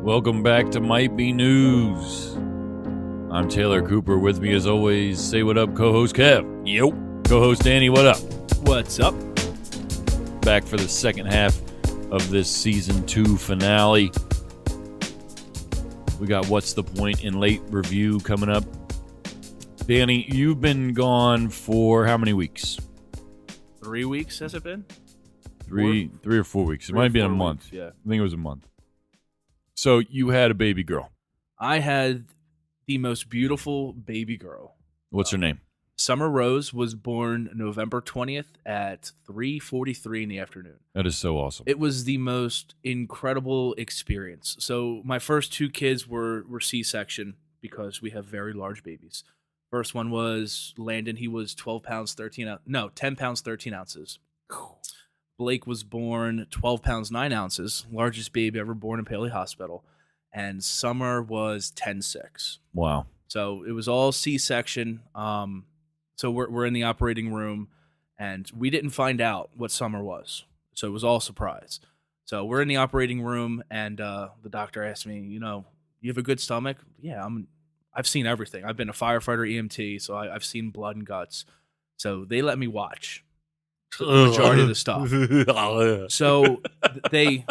Welcome back to Might Be News. I'm Taylor Cooper. With me, as always, say what up, co-host Kev. Yep. Co-host Danny, what up? What's up? Back for the second half of this season 2 finale. We got What's the Point in late review coming up. Danny, you've been gone for how many weeks? 3 weeks has it been? Three or 4 weeks. It might have been a month. Yeah. I think it was a month. So you had a baby girl. I had the most beautiful baby girl. What's her name? Summer Rose was born November 20th at 3:43 in the afternoon. That is so awesome. It was the most incredible experience. So my first 2 kids were C-section because we have very large babies. First one was Landon. He was 10 pounds, 13 ounces. Blake was born 12 pounds, 9 ounces, largest baby ever born in Paley Hospital. And Summer was 10.6. Wow. So it was all C-section. So we're in the operating room, and we didn't find out what Summer was. So it was all surprise. So we're in the operating room, and the doctor asked me, you have a good stomach? Yeah, I've seen everything. I've been a firefighter, EMT, so I've seen blood and guts. So they let me watch the majority of the stuff. So they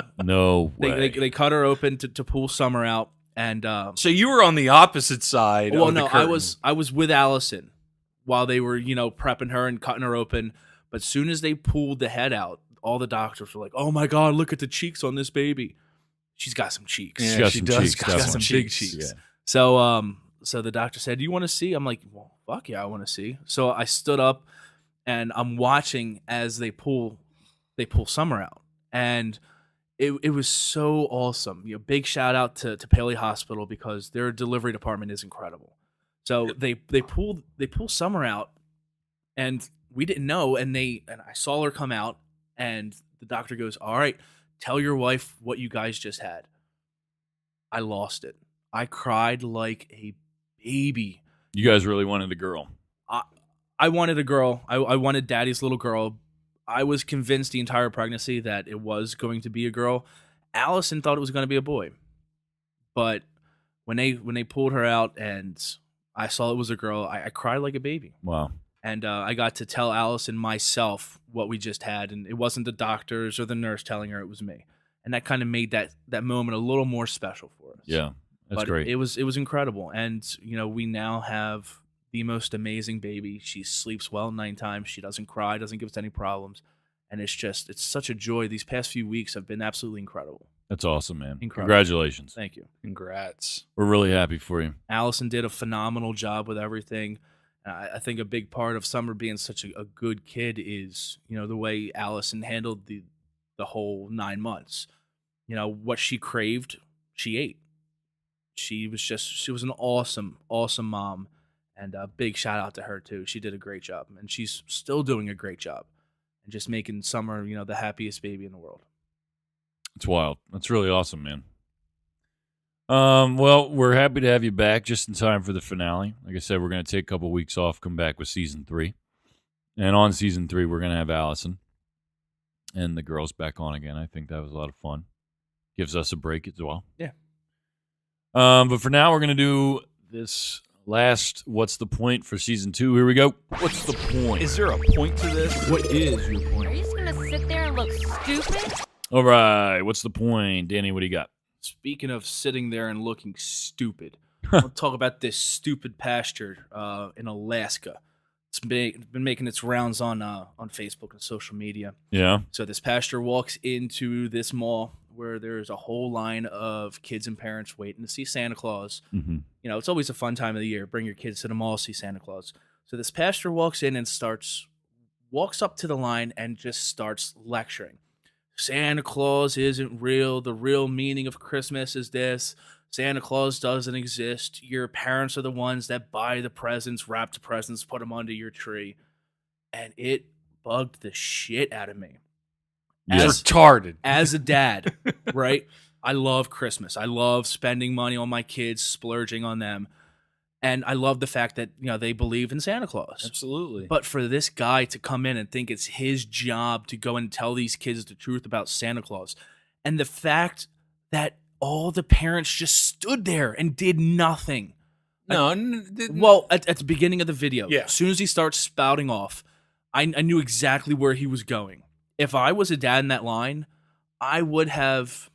cut her open to pull Summer out, and So you were on the opposite side. well, of the no, curtain. I was with Allison while they were prepping her and cutting her open. But soon as they pulled the head out, all the doctors were like, "Oh my God, look at the cheeks on this baby. She's got some cheeks. Yeah, She's got she some does cheeks. got She's got definitely. some big cheeks." Yeah. So the doctor said, "Do you want to see?" I'm like, "Well, fuck yeah, I want to see." So I stood up and I'm watching as they pull Summer out, and it was so awesome. Big shout out to Paley Hospital because their delivery department is incredible. So they pull Summer out, and we didn't know, and I saw her come out, and the doctor goes, "All right, tell your wife what you guys just had." I lost it. I cried like a baby. You guys really wanted a girl. I wanted a girl. I wanted Daddy's little girl. I was convinced the entire pregnancy that it was going to be a girl. Allison thought it was going to be a boy. But when they pulled her out and I saw it was a girl, I cried like a baby. Wow. And I got to tell Allison myself what we just had. And it wasn't the doctors or the nurse telling her, it was me. And that kind of made that moment a little more special for us. Yeah, that's But great. It was incredible. And, we now have the most amazing baby. She sleeps well 9 times. She doesn't cry, doesn't give us any problems. And it's such a joy. These past few weeks have been absolutely incredible. That's awesome, man. Incredible. Congratulations. Thank you. Congrats. We're really happy for you. Allison did a phenomenal job with everything. I think a big part of Summer being such a good kid is, the way Allison handled the whole 9 months. What she craved, she ate. She was an awesome, awesome mom. And a big shout out to her, too. She did a great job. And she's still doing a great job. And just making Summer, the happiest baby in the world. It's wild. That's really awesome, man. Well, we're happy to have you back just in time for the finale. Like I said, we're going to take a couple weeks off, come back with season 3. And on season 3, we're going to have Allison and the girls back on again. I think that was a lot of fun. Gives us a break as well. Yeah. But for now, we're going to do this last What's the Point for season 2. Here we go. What's the point? Is there a point to this? What is your Are point? you just gonna sit there and look stupid? All right. What's the point? Danny, what do you got? Speaking of sitting there and looking stupid, we'll talk about this stupid pasture in Alaska. It's been making its rounds on Facebook and social media. Yeah. So this pastor walks into this mall where there's a whole line of kids and parents waiting to see Santa Claus. Mm-hmm. It's always a fun time of the year. Bring your kids to the mall, see Santa Claus. So this pastor walks in and walks up to the line and just starts lecturing. Santa Claus isn't real. The real meaning of Christmas is this. Santa Claus doesn't exist. Your parents are the ones that buy the presents, wrap the presents, put them under your tree. And it bugged the shit out of me. Yes. As- Retarded. As a dad, right? I love Christmas. I love spending money on my kids, splurging on them. And I love the fact that, they believe in Santa Claus. Absolutely. But for this guy to come in and think it's his job to go and tell these kids the truth about Santa Claus, and the fact that all the parents just stood there and did nothing. No, Well, at the beginning of the video, Yeah. as soon as he starts spouting off, I knew exactly where he was going. If I was a dad in that line, I would have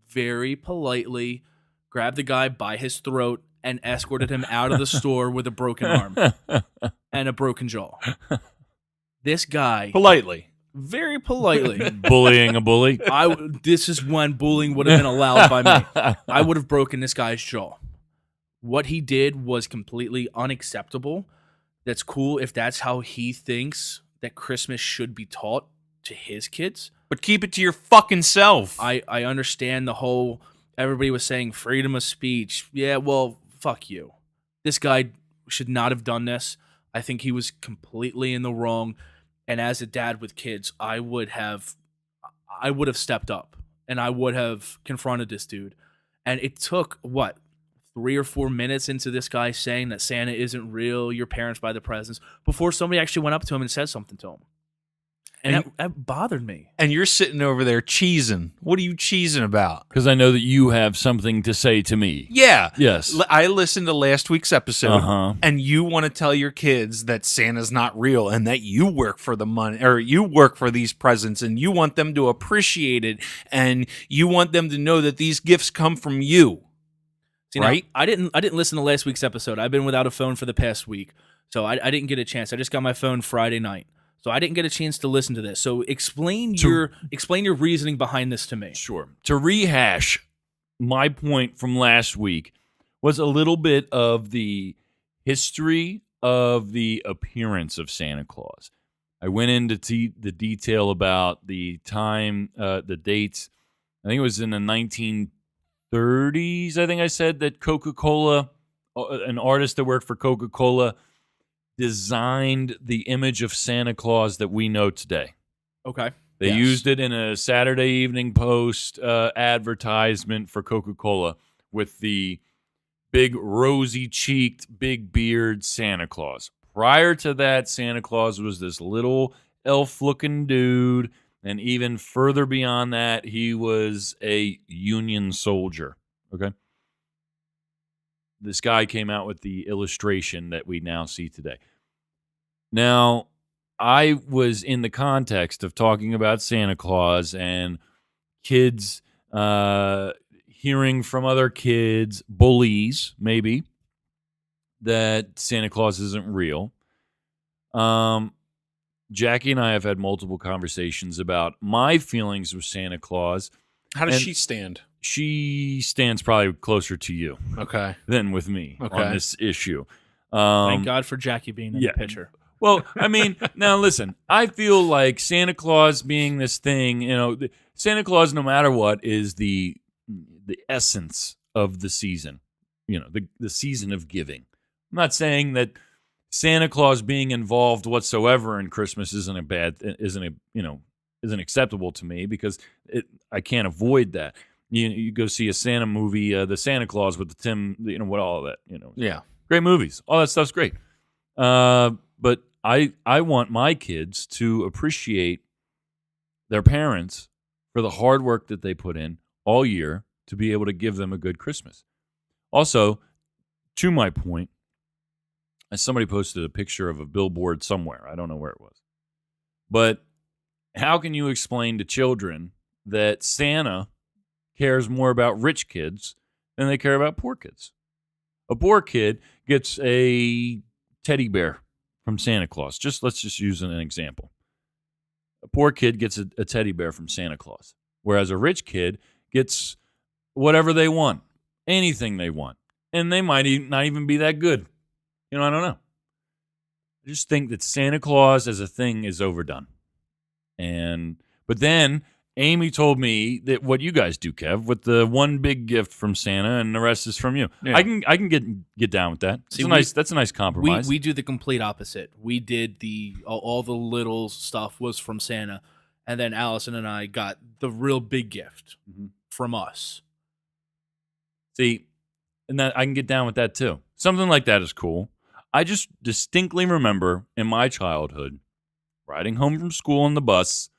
very politely grabbed the guy by his throat and escorted him out of the store with a broken arm and a broken jaw. This guy, politely. very politely, Bullying a bully. this is when bullying would have been allowed by me. I would have broken this guy's jaw. What he did was completely unacceptable. That's cool if that's how he thinks that Christmas should be taught to his kids. But keep it to your fucking self. I understand the whole, everybody was saying freedom of speech. Yeah, well, fuck you. This guy should not have done this. I think he was completely in the wrong. And as a dad with kids, I would have stepped up and I would have confronted this dude. And it took, 3 or 4 minutes into this guy saying that Santa isn't real, your parents buy the presents, before somebody actually went up to him and said something to him. And that bothered me. And you're sitting over there cheesing. What are you cheesing about? Because I know that you have something to say to me. Yeah. Yes. I listened to last week's episode, Uh-huh. and you want to tell your kids that Santa's not real and that you work for the money, or you work for these presents, and you want them to appreciate it, and you want them to know that these gifts come from you. See, right? Now, I didn't listen to last week's episode. I've been without a phone for the past week, so I didn't get a chance. I just got my phone Friday night, so I didn't get a chance to listen to this. So explain your reasoning behind this to me. Sure. To rehash my point from last week was a little bit of the history of the appearance of Santa Claus. I went into the detail about the time, the dates. I think it was in the 1930s, I think I said, that Coca-Cola, an artist that worked for Coca-Cola, designed the image of Santa Claus that we know today. Okay. They used it in a Saturday Evening Post advertisement for Coca-Cola with the big rosy-cheeked, big beard Santa Claus. Prior to that, Santa Claus was this little elf-looking dude, and even further beyond that, he was a Union soldier. Okay? This guy came out with the illustration that we now see today. Now, I was in the context of talking about Santa Claus and kids hearing from other kids, bullies maybe, that Santa Claus isn't real. Jackie and I have had multiple conversations about my feelings with Santa Claus. How does And- she stand? She stands probably closer to you Okay. than with me Okay. on this issue. Thank God for Jackie being in yeah. the picture. Well, I mean, now listen, I feel like Santa Claus being this thing, Santa Claus, no matter what, is the essence of the season, the season of giving. I'm not saying that Santa Claus being involved whatsoever in Christmas isn't acceptable to me, because I can't avoid that. You go see a Santa movie, the Santa Claus with the Tim, what all of that, Yeah. great movies, all that stuff's great. But I want my kids to appreciate their parents for the hard work that they put in all year to be able to give them a good Christmas. Also, to my point, somebody posted a picture of a billboard somewhere. I don't know where it was. But how can you explain to children that Santa cares more about rich kids than they care about poor kids? A poor kid gets a teddy bear from Santa Claus. Let's just use an example. A poor kid gets a teddy bear from Santa Claus, whereas a rich kid gets whatever they want, anything they want, and they might not even be that good. I don't know. I just think that Santa Claus as a thing is overdone. But then Amy told me that what you guys do, Kev, with the one big gift from Santa and the rest is from you. Yeah. I can get down with that. See, That's a nice compromise. We do the complete opposite. We did all the little stuff was from Santa, and then Allison and I got the real big gift from us. See, and that I can get down with that too. Something like that is cool. I just distinctly remember in my childhood riding home from school on the bus,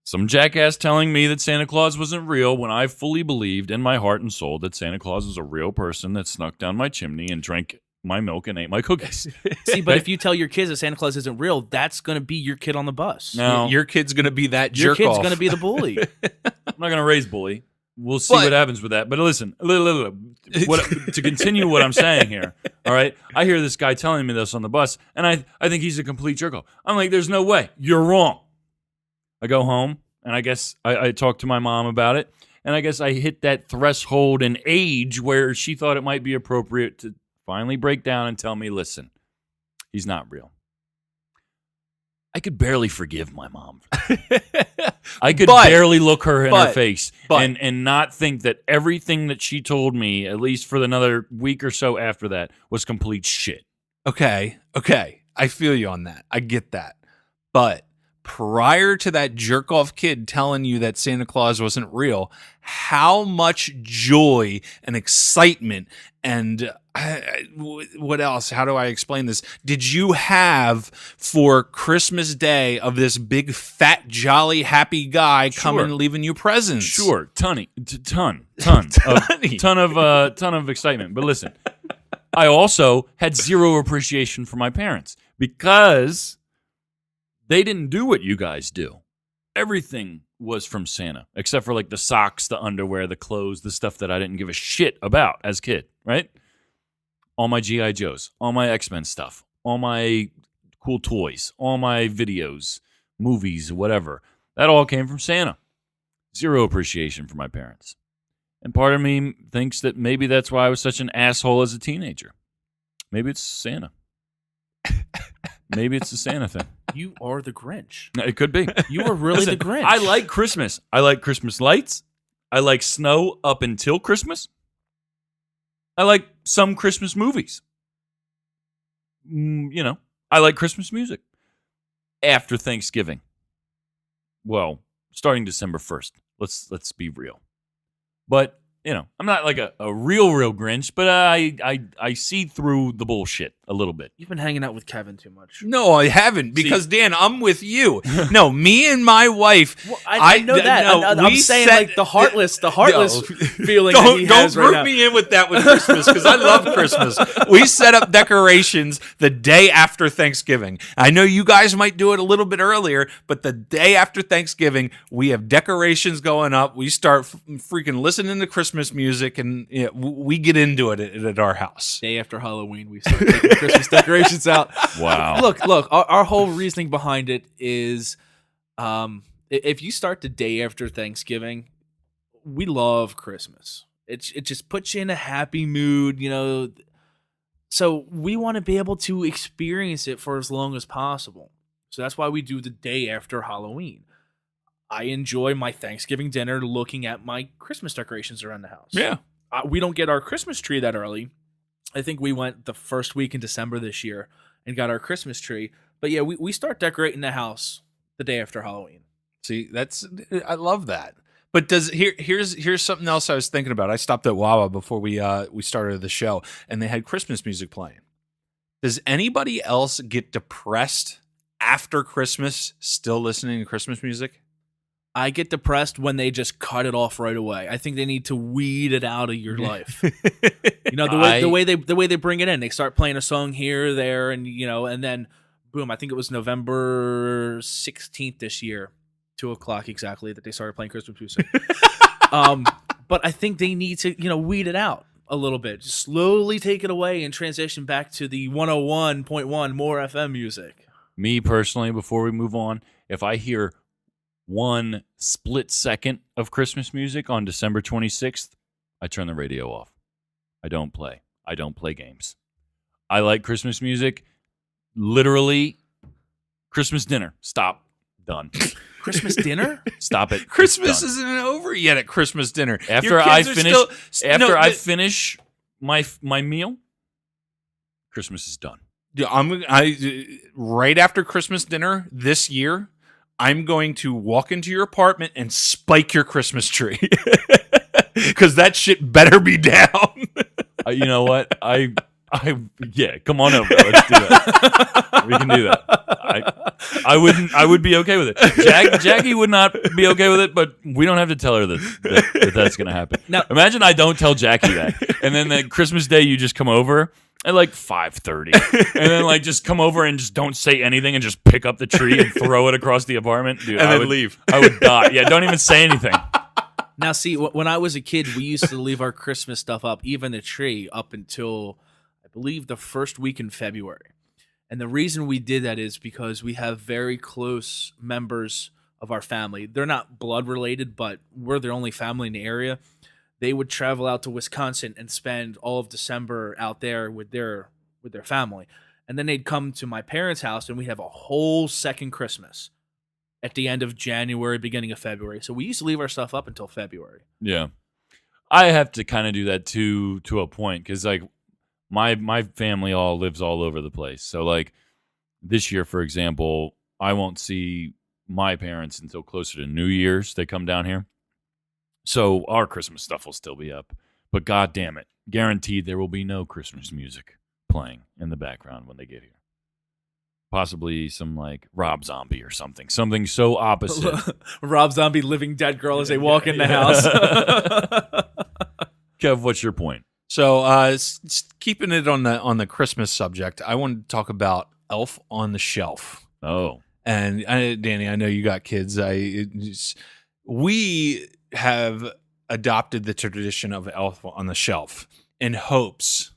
Some jackass telling me that Santa Claus wasn't real when I fully believed in my heart and soul that Santa Claus was a real person that snuck down my chimney and drank my milk and ate my cookies. See, but if you tell your kids that Santa Claus isn't real, that's going to be your kid on the bus. No, Your kid's going to be that Your jerk kid's off. going to be the bully. I'm not going to raise bully. We'll see But- what happens with that. But listen, to continue what I'm saying here, all right? I hear this guy telling me this on the bus, and I think he's a complete jerk-off. I'm like, there's no way. You're wrong. I go home, and I guess I talked to my mom about it, and I guess I hit that threshold in age where she thought it might be appropriate to finally break down and tell me, listen, he's not real. I could barely forgive my mom. I could barely look her in her face and not think that everything that she told me, at least for another week or so after that, was complete shit. Okay. I feel you on that. I get that. But prior to that jerk off kid telling you that Santa Claus wasn't real, how much joy and excitement and what else? How do I explain this? Did you have for Christmas Day of this big, fat, jolly, happy guy coming and leaving you presents? Sure, ton of excitement. But listen, I also had zero appreciation for my parents because they didn't do what you guys do. Everything was from Santa, except for like the socks, the underwear, the clothes, the stuff that I didn't give a shit about as a kid, right? All my G.I. Joes, all my X-Men stuff, all my cool toys, all my videos, movies, whatever. That all came from Santa. Zero appreciation for my parents. And part of me thinks that maybe that's why I was such an asshole as a teenager. Maybe it's Santa. Maybe it's the Santa thing. You are the Grinch. It could be. You are really Listen, the Grinch. I like Christmas. I like Christmas lights. I like snow up until Christmas. I like some Christmas movies. I like Christmas music. After Thanksgiving. Well, starting December 1st. Let's be real. But, I'm not like a real Grinch, but I see through the bullshit a little bit. You've been hanging out with Kevin too much. No, I haven't, because Dan, I'm with you. No, me and my wife. Well, I know that. No, I'm saying like the heartless feeling that he don't has right group now. me in with that with Christmas, because I love Christmas. We set up decorations the day after Thanksgiving. I know you guys might do it a little bit earlier, but the day after Thanksgiving, we have decorations going up. We start freaking listening to Christmas music, and we get into it at our house. Day after Halloween, we start taking Christmas decorations out. Wow. Look, our whole reasoning behind it is if you start the day after Thanksgiving, we love Christmas. It just puts you in a happy mood, So we want to be able to experience it for as long as possible. So that's why we do the day after Halloween. I enjoy my Thanksgiving dinner looking at my Christmas decorations around the house. Yeah. We don't get our Christmas tree that early. I think we went the first week in December this year and got our Christmas tree. But yeah, we start decorating the house the day after Halloween. See, I love that. But here's something else I was thinking about. I stopped at Wawa before we started the show, and they had Christmas music playing. Does anybody else get depressed after Christmas still listening to Christmas music? I get depressed when they just cut it off right away. I think they need to weed it out of your life. The way they bring it in, they start playing a song here, there, and and then boom. I think it was November 16th this year, 2:00 exactly, that they started playing Christmas music. But I think they need to weed it out a little bit, just slowly take it away and transition back to the 101.1 more FM music. Me personally, before we move on, if I hear one split second of Christmas music on December 26th, I turn the radio off. I don't play games. I like Christmas music. Literally, Christmas dinner. Stop. Done. Christmas dinner? Stop it. Christmas isn't over yet at Christmas dinner. After I finish my meal, Christmas is done. Right after Christmas dinner this year, I'm going to walk into your apartment and spike your Christmas tree. Because that shit better be down. You know what? Yeah, come on over. Let's do that. We can do that. I would be okay with it. Jackie would not be okay with it, but we don't have to tell her that that's going to happen. Now, Imagine I don't tell Jackie that, and then the Christmas Day you just come over at like 5:30, and then like just come over and just don't say anything and just pick up the tree and throw it across the apartment, dude. And I then would leave. I would die. Yeah, don't even say anything. Now, see, when I was a kid, we used to leave our Christmas stuff up, even the tree, up until, I believe, the first week in February. And the reason we did that is because we have very close members of our family. They're not blood related, but we're the only family in the area. They would travel out to Wisconsin and spend all of December out there with their family. And then they'd come to my parents' house, and we'd have a whole second Christmas at the end of January, beginning of February. So we used to leave our stuff up until February. Yeah, I have to kind of do that to a point because like my family all lives all over the place. So like this year, for example, I won't see my parents until closer to New Year's. They come down here, so our Christmas stuff will still be up. But God damn it, guaranteed there will be no Christmas music playing in the background when they get here. Possibly some like Rob Zombie or something so opposite. Rob Zombie, Living Dead Girl as they walk in the house. Kev, what's your point? So, keeping it on the Christmas subject, I wanted to talk about Elf on the Shelf. Oh, And Danny, I know you got kids. We have adopted the tradition of Elf on the Shelf in hopes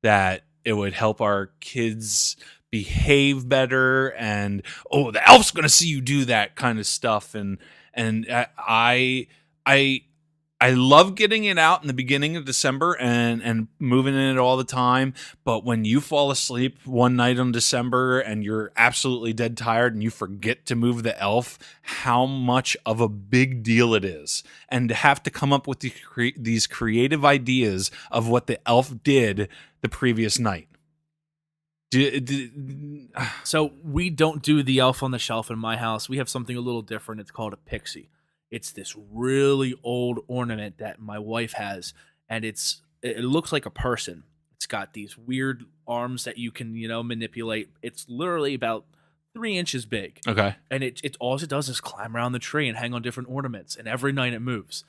that it would help our kids behave better, and the elf's going to see you do that kind of stuff. And I love getting it out in the beginning of December and moving in it all the time. But when you fall asleep one night in December and you're absolutely dead tired and you forget to move the elf, how much of a big deal it is. And to have to come up with these creative ideas of what the elf did the previous night. So we don't do the Elf on the Shelf in my house. We have something a little different. It's called a pixie. It's this really old ornament that my wife has, and it looks like a person. It's got these weird arms that you can, manipulate. It's literally about 3 inches big. Okay. And it all it does is climb around the tree and hang on different ornaments, and every night it moves.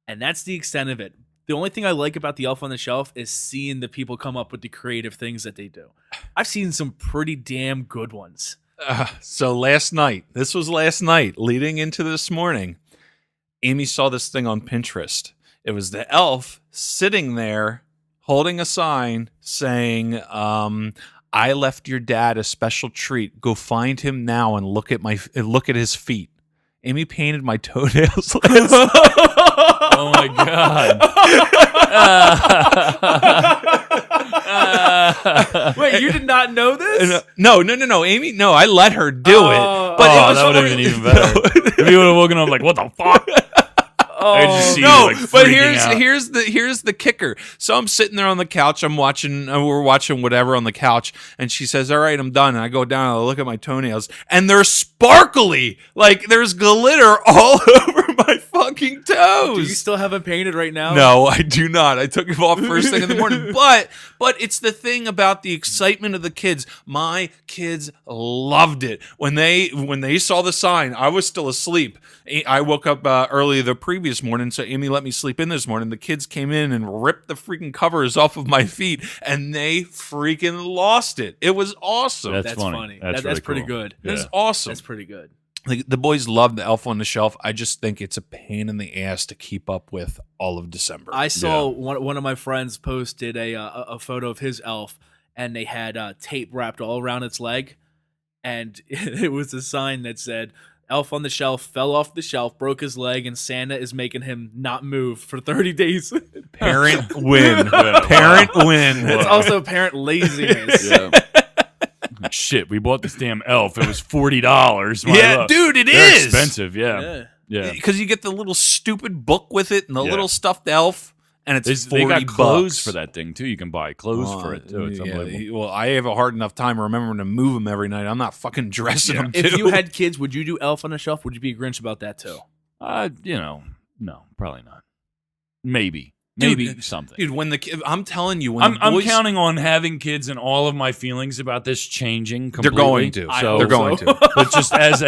And that's the extent of it. The only thing I like about the Elf on the Shelf is seeing the people come up with the creative things that they do. I've seen some pretty damn good ones. So this was last night, leading into this morning, Amy saw this thing on Pinterest. It was the elf sitting there holding a sign saying, I left your dad a special treat. Go find him now and look at his feet. Amy painted my toenails last night. Oh my God. Wait, you did not know this? No, Amy. No, I let her do it. But it was that would have been even better. If you would have woken up like, what the fuck? I just see you, like, but freaking out. here's the kicker. So I'm sitting there on the couch. We're watching whatever on the couch, and she says, "All right, I'm done." And I go down and I look at my toenails, and they're sparkly. Like there's glitter all over my fucking toes. Do you still have it painted right now? No, I do not. I took it off first thing in the morning. But it's the thing about the excitement of the kids. My kids loved it when they saw the sign. I was still asleep. I woke up early the previous morning, so Amy let me sleep in this morning. The kids came in and ripped the freaking covers off of my feet, and they freaking lost it. It was awesome. That's funny. That's That's really pretty cool. good. It was awesome. That's pretty good. Like, the boys love the Elf on the Shelf. I just think it's a pain in the ass to keep up with all of December. I saw one of my friends posted a photo of his elf, and they had tape wrapped all around its leg, and it was a sign that said, "Elf on the Shelf fell off the shelf, broke his leg, and Santa is making him not move for 30 days." Parent win. Parent win. It's also parent laziness. Yeah. Shit, we bought this damn elf. It was $40. Yeah, dude, it They're is expensive. Yeah. because you get the little stupid book with it and the little stuffed elf, and it's They got $40 clothes for that thing too. You can buy clothes for it too. It's unbelievable. Well, I have a hard enough time remembering to move them every night. I'm not fucking dressing them. If too. you had kids, would you do Elf on the Shelf? Would you be a Grinch about that too? No, probably not. Maybe. maybe something. Dude, when I'm telling you, when I'm the boys, counting on having kids and all of my feelings about this changing completely. they're going to. So, They're going to. But just as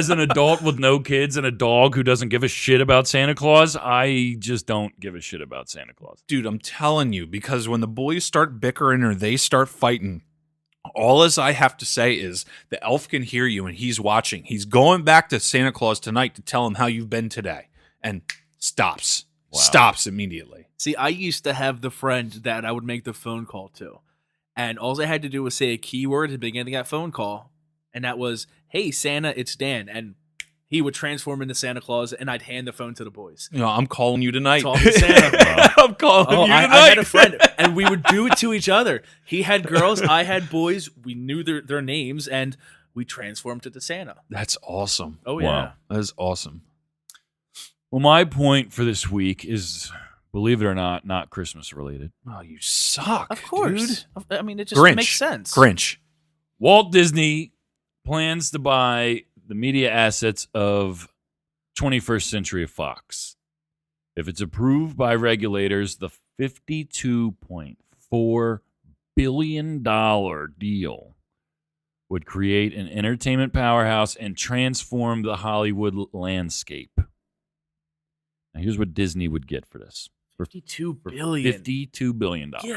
an adult with no kids and a dog who doesn't give a shit about Santa Claus, I just don't give a shit about Santa Claus. Dude, I'm telling you, because when the boys start bickering or they start fighting, all as I have to say is the elf can hear you and he's watching. He's going back to Santa Claus tonight to tell him how you've been today. And stops. Wow. Stops immediately. See, I used to have the friend that I would make the phone call to. And all I had to do was say a keyword at the beginning of that phone call. And that was, "Hey, Santa, it's Dan." And he would transform into Santa Claus, and I'd hand the phone to the boys. You know, I'm calling you tonight. Talking Santa. I'm calling you I tonight. had a friend, and we would do it to each other. He had girls, I had boys. We knew their names, and we transformed into Santa. That's awesome. Oh, Wow. yeah. That is awesome. Well, my point for this week is, believe it or not Christmas related. Oh, you suck. Of course. dude. I mean, it just Grinch. makes sense. Grinch. Walt Disney plans to buy the media assets of 21st Century Fox. If it's approved by regulators, the $52.4 billion deal would create an entertainment powerhouse and transform the Hollywood landscape. Now, here's what Disney would get for this. $52 For billion. $52 billion. God.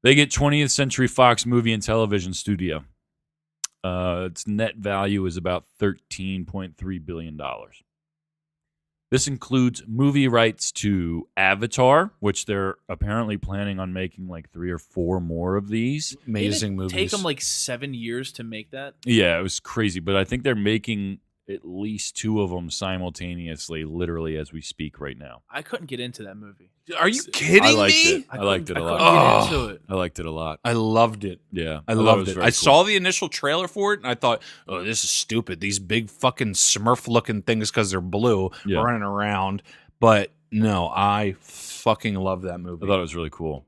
They get 20th Century Fox movie and television studio. Its net value is about $13.3 billion. This includes movie rights to Avatar, which they're apparently planning on making like 3 or 4 more of these. Amazing Didn't it movies. take them like 7 years to make that? Yeah, it was crazy, but I think they're making at least 2 of them simultaneously, literally as we speak right now. I couldn't get into that movie. Are you kidding I liked me? it. I liked it a lot. couldn't Oh. get into it. I liked it a lot. I loved it. Yeah, I thought loved was it. very I cool. saw the initial trailer for it, and I thought, "Oh, this is stupid. These big fucking Smurf-looking things because they're blue Yeah. running around." But no, I fucking love that movie. I thought it was really cool.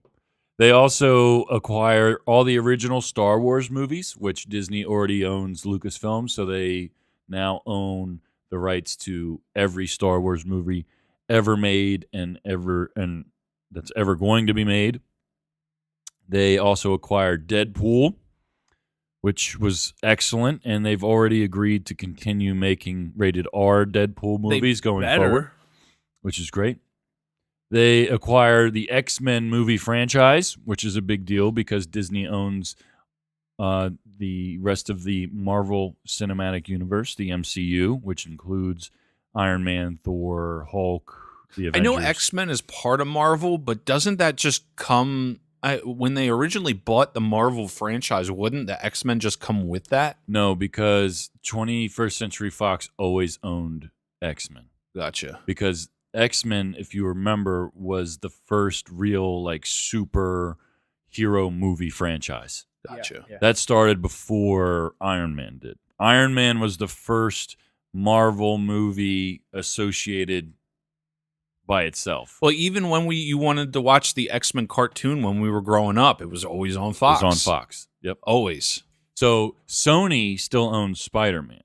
They also acquired all the original Star Wars movies, which Disney already owns Lucasfilm, so they now own the rights to every Star Wars movie ever made and that's ever going to be made. They also acquired Deadpool, which was excellent, and they've already agreed to continue making rated R Deadpool movies going forward, which is great. They acquired the X-Men movie franchise, which is a big deal because Disney owns the rest of the Marvel Cinematic Universe, the MCU, which includes Iron Man, Thor, Hulk, the I Avengers. know X-Men is part of Marvel, but doesn't that just come when they originally bought the Marvel franchise? Wouldn't the X-Men just come with that? No, because 21st Century Fox always owned X-Men. Gotcha. Because X-Men, if you remember, was the first real like super hero movie franchise. Gotcha. Yeah. That started before Iron Man did. Iron Man was the first Marvel movie associated by itself. Well, even when you wanted to watch the X-Men cartoon when we were growing up, it was always on It Fox. was on Fox. Yep. Always. So Sony still owns Spider-Man,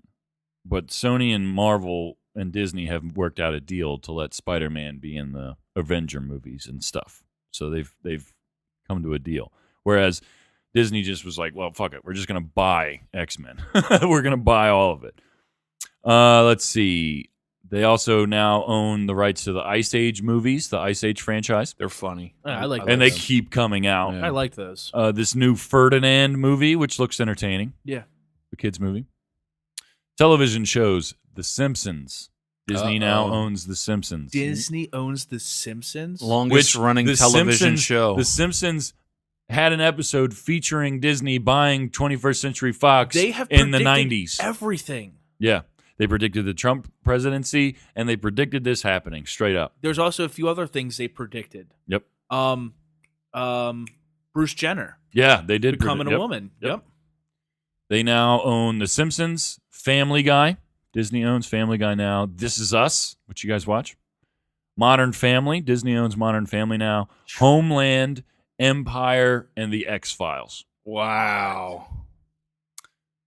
but Sony and Marvel and Disney have worked out a deal to let Spider-Man be in the Avenger movies and stuff. So they've come to a deal. Whereas Disney just was like, well, fuck it. We're just going to buy X-Men. We're going to buy all of it. Let's see. They also now own the rights to the Ice Age movies, the Ice Age franchise. They're funny. I like And they them. keep coming out. Yeah. I like those. This new Ferdinand movie, which looks entertaining. Yeah. The kids' movie. Television shows The Simpsons. Disney now Uh-oh. owns The Simpsons. Disney owns The Simpsons. Longest running The television Simpsons- show. The Simpsons had an episode featuring Disney buying 21st Century Fox They have in the predicted 90s. everything. Yeah. They predicted the Trump presidency, and they predicted this happening straight up. There's also a few other things they predicted. Yep. Bruce Jenner Yeah, they did. becoming predict- a woman. Yep. Yep. They now own The Simpsons, Family Guy. Disney owns Family Guy now. This Is Us, which you guys watch. Modern Family. Disney owns Modern Family now. Homeland, Empire, and The X-Files. Wow.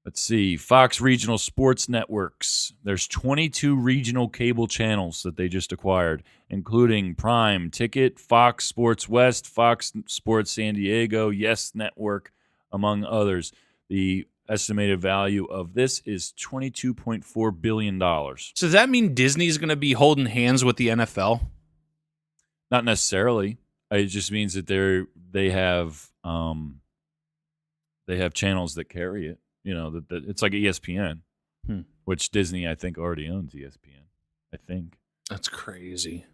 Let's see. Fox Regional Sports Networks. There's 22 regional cable channels that they just acquired, including Prime, Ticket, Fox Sports West, Fox Sports San Diego, Yes Network, among others. The estimated value of this is $22.4 billion. So does that mean Disney's going to be holding hands with the NFL? Not necessarily. It just means that they have channels that carry it. You know, that it's like ESPN, which Disney, I think, already owns ESPN. I think. That's crazy.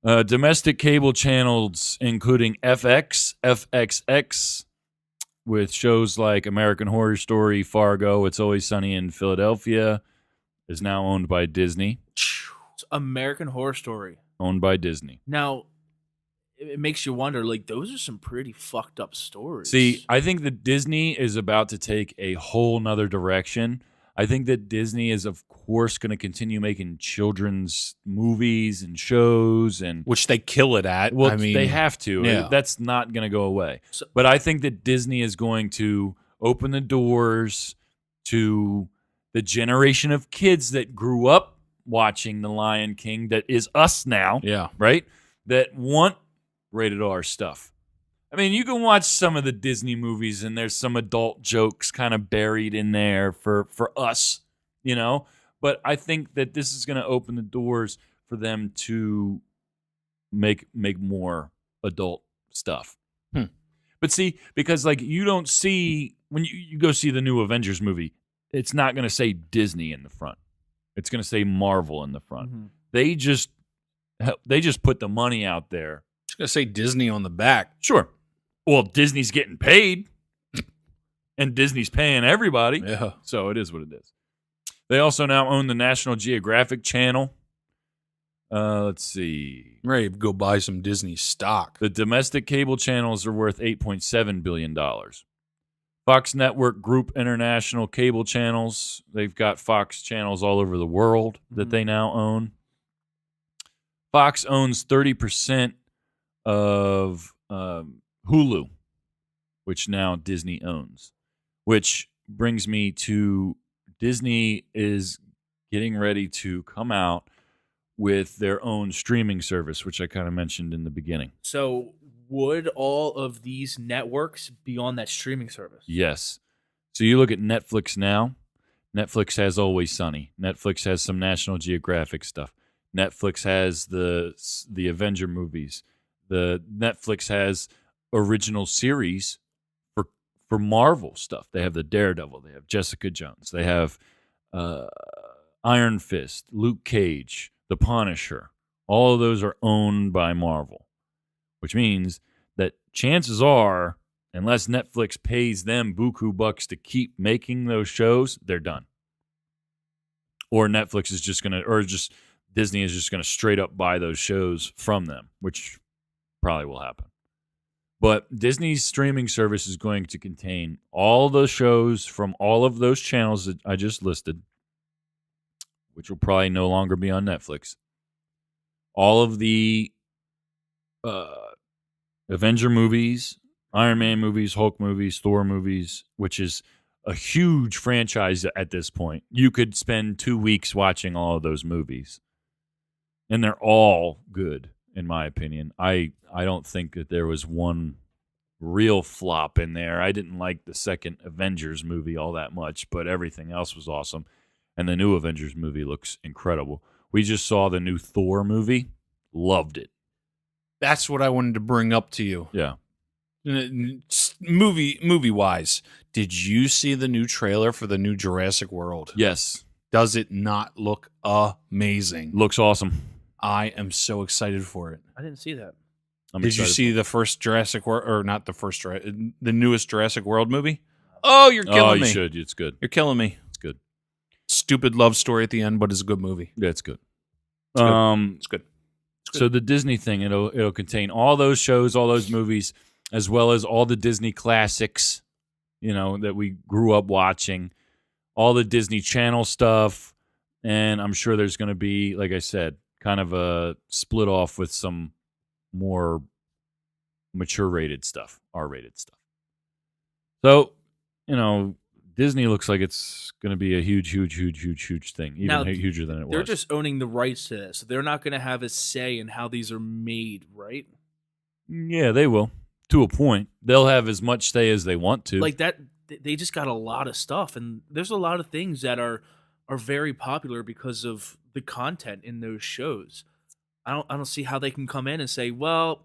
Domestic cable channels, including FX, FXX, with shows like American Horror Story, Fargo, It's Always Sunny in Philadelphia, is now owned by Disney. It's American Horror Story. Owned by Disney. Now, it makes you wonder, like, those are some pretty fucked up stories. See, I think that Disney is about to take a whole nother direction. I think that Disney is, of course, going to continue making children's movies and shows, and Which they kill it at. well, I mean, they have to. yeah. That's not going to go away. So- But I think that Disney is going to open the doors to the generation of kids that grew up watching The Lion King, that is us now, Yeah. right? That want rated R stuff. I mean, you can watch some of the Disney movies and there's some adult jokes kind of buried in there for us, you know? But I think that this is going to open the doors for them to make more adult stuff. But see, because like you don't see, when you go see the new Avengers movie, it's not going to say Disney in the front. It's going to say Marvel in the front. Mhm. They just put the money out there. Just going to say Disney on the back. Sure. Well, Disney's getting paid, and Disney's paying everybody. Yeah. So it is what it is. They also now own the National Geographic Channel. Let's see. I'm ready to go buy some Disney stock. The domestic cable channels are worth $8.7 billion. Fox Network Group International Cable Channels. They've got Fox channels all over the world that they now own. Fox owns 30% of Hulu, which now Disney owns. Which brings me to Disney is getting ready to come out with their own streaming service, which I kind of mentioned in the beginning. So, would all of these networks be on that streaming service? Yes. So you look at Netflix now. Netflix has Always Sunny. Netflix has some National Geographic stuff. Netflix has the Avenger movies. The Netflix has original series for Marvel stuff. They have the Daredevil. They have Jessica Jones. They have Iron Fist, Luke Cage, The Punisher. All of those are owned by Marvel, which means that chances are, unless Netflix pays them buku bucks to keep making those shows, they're done. Or Netflix is just going to, or just Disney is just going to straight up buy those shows from them, which probably will happen. But Disney's streaming service is going to contain all the shows from all of those channels that I just listed, which will probably no longer be on Netflix. All of the Avenger movies, Iron Man movies, Hulk movies, Thor movies, which is a huge franchise at this point. You could spend 2 weeks watching all of those movies. And they're all good, in my opinion. I don't think that there was one real flop in there. I didn't like the second Avengers movie all that much, but everything else was awesome. And the new Avengers movie looks incredible. We just saw the new Thor movie. Loved it. That's what I wanted to bring up to you. Yeah. Movie wise, did you see the new trailer for the new Jurassic World? Yes. Does it not look amazing? Looks awesome. I am so excited for it. I didn't see that. I'm Did you excited see the first Jurassic World, or not the first, the newest Jurassic World movie? Oh, you're killing you me. should. It's good. You're killing me. It's good. Stupid love story at the end, but it's a good movie. Yeah, it's good. It's good. It's good. So the Disney thing, it'll contain all those shows, all those movies, as well as all the Disney classics, that we grew up watching, all the Disney Channel stuff, and I'm sure there's going to be, like I said, kind of a split off with some more mature rated stuff, R-rated stuff. So, Disney looks like it's going to be a huge thing, even Now, huger than it They're was. just owning the rights to this. They're not going to have a say in how these are made, right? Yeah, they will. To a point. They'll have as much say as they want to. Like that, they just got a lot of stuff, and there's a lot of things that are very popular because of the content in those shows. I don't see how they can come in and say, well,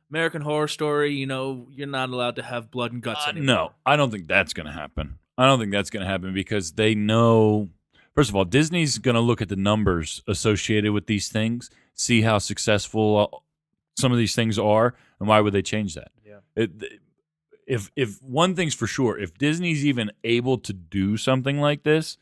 American Horror Story, you're not allowed to have blood and guts anymore. No, I don't think that's going to happen. I don't think that's going to happen because they know. First of all, Disney's going to look at the numbers associated with these things, see how successful some of these things are, and why would they change that? Yeah. If one thing's for sure, if Disney's even able to do something like this,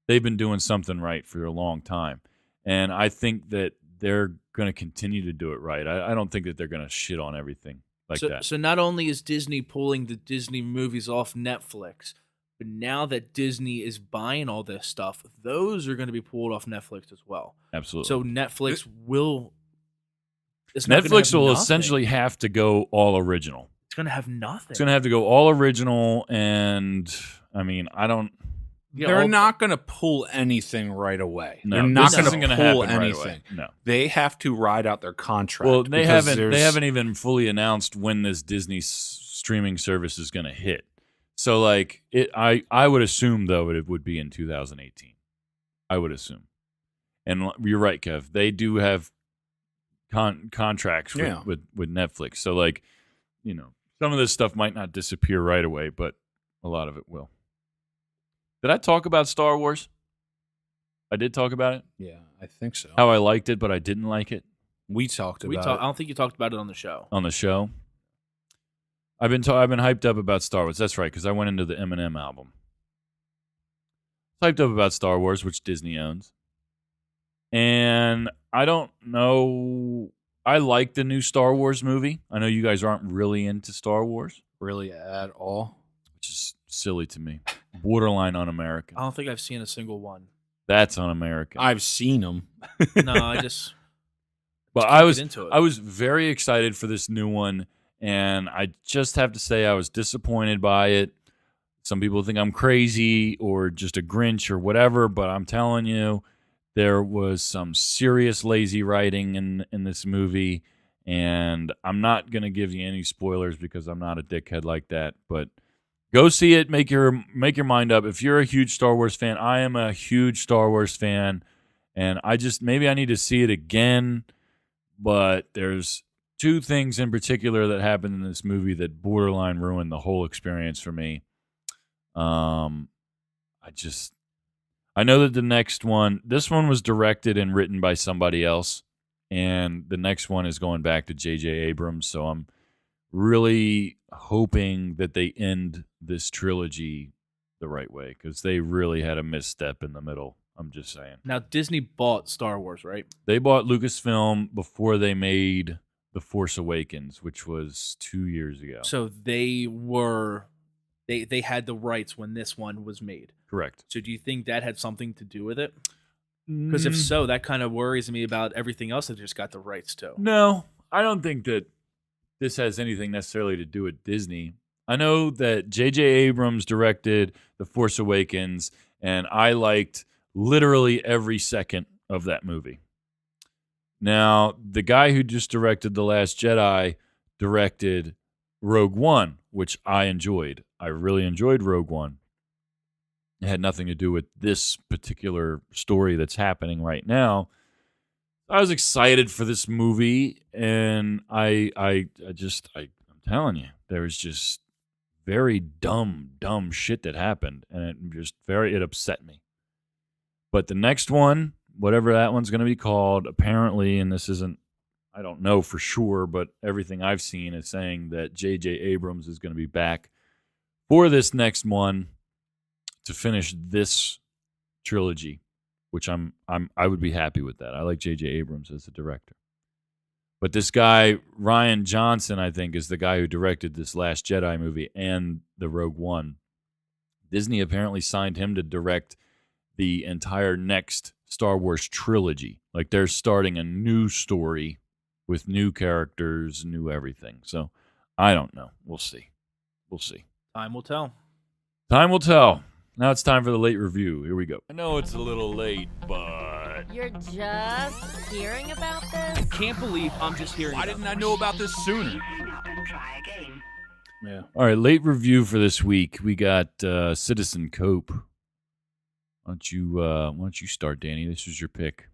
they've been doing something right for a long time, and I think that they're going to continue to do it right. I don't think that they're going to shit on everything like that. So not only is Disney pulling the Disney movies off Netflix, but now that Disney is buying all this stuff, those are going to be pulled off Netflix as well. Absolutely. So Netflix will. Netflix will essentially have to go all original. It's going to have nothing. It's going to have to go all original, and I mean, I don't. They're not going to pull anything right away. No, they're not this going isn't to gonna pull happen right anything. away. No, they have to ride out their contract. Well, they because haven't even fully announced when this Disney streaming service is going to hit. So, like, I would assume though it would be in 2018. I would assume, and you're right, Kev. They do have contracts with Netflix. So, like, some of this stuff might not disappear right away, but a lot of it will. Did I talk about Star Wars? I did talk about it. Yeah, I think so. How I liked it, but I didn't like it. We talked about it. I don't think you talked about it on the show. On the show, I've been hyped up about Star Wars. That's right, because I went into the Eminem album. Hyped up about Star Wars, which Disney owns, and I don't know. I like the new Star Wars movie. I know you guys aren't really into Star Wars, really at all, which is silly to me. Borderline un-American. I don't think I've seen a single one. That's un-American. I've seen them. No, I just. But I was very excited for this new one, and I just have to say I was disappointed by it. Some people think I'm crazy or just a Grinch or whatever, but I'm telling you, there was some serious lazy writing in this movie, and I'm not going to give you any spoilers because I'm not a dickhead like that, but go see it, make your mind up. If you're a huge Star Wars fan, I am a huge Star Wars fan, and maybe I need to see it again, but there's two things in particular that happened in this movie that borderline ruined the whole experience for me. I know that the next one, this one was directed and written by somebody else, and the next one is going back to J.J. Abrams, so I'm really hoping that they end this trilogy the right way, because they really had a misstep in the middle. I'm just saying. Now, Disney bought Star Wars, right? They bought Lucasfilm before they made The Force Awakens, which was 2 years ago. So they had the rights when this one was made. Correct. So do you think that had something to do with it? Because if so, that kind of worries me about everything else that just got the rights to. No, I don't think that this has anything necessarily to do with Disney. I know that J.J. Abrams directed The Force Awakens, and I liked literally every second of that movie. Now, the guy who just directed The Last Jedi directed Rogue One, which I enjoyed. I really enjoyed Rogue One. It had nothing to do with this particular story that's happening right now. I was excited for this movie, and I'm telling you, there was just very dumb shit that happened, and it upset me. But the next one, whatever that one's going to be called, apparently, and this isn't, I don't know for sure, but everything I've seen is saying that J.J. Abrams is going to be back for this next one to finish this trilogy, which I would be happy with that. I like J.J. Abrams as a director. But this guy, Ryan Johnson, I think, is the guy who directed this Last Jedi movie and the Rogue One. Disney apparently signed him to direct the entire next Star Wars trilogy. Like, they're starting a new story with new characters, new everything. So, I don't know. We'll see. Time will tell. Time will tell. Now it's time for the late review. Here we go. I know it's a little late, but You're just hearing about this? Can't believe I'm just hearing. why didn't I know about this sooner? Yeah. All right, late review for this week. We got Citizen Cope. Why don't you start, Danny? This was your pick.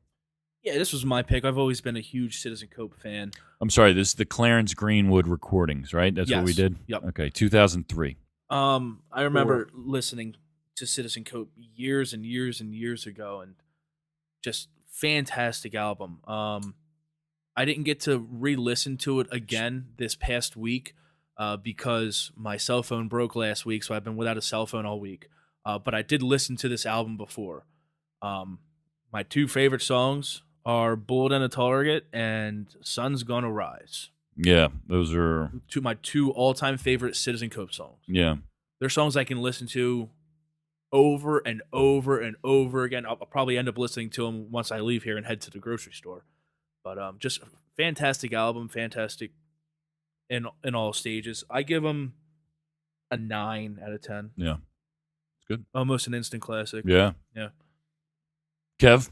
Yeah, this was my pick. I've always been a huge Citizen Cope fan. I'm sorry, this is the Clarence Greenwood recordings, right? That's what we Yes. did? Yep. Okay, 2003. I remember listening to Citizen Cope years and years and years ago, and just fantastic album. I didn't get to re-listen to it again this past week because my cell phone broke last week, so I've been without a cell phone all week. But I did listen to this album before. My two favorite songs are Bullet and a Target and Sun's Gonna Rise. Yeah, those are, My two all-time favorite Citizen Cope songs. yeah. They're songs I can listen to over and over and over again. I'll probably end up listening to them once I leave here and head to the grocery store. But just fantastic album, fantastic in all stages. I give them a 9 out of 10. Yeah. It's good. Almost an instant classic. Yeah. Yeah. Kev,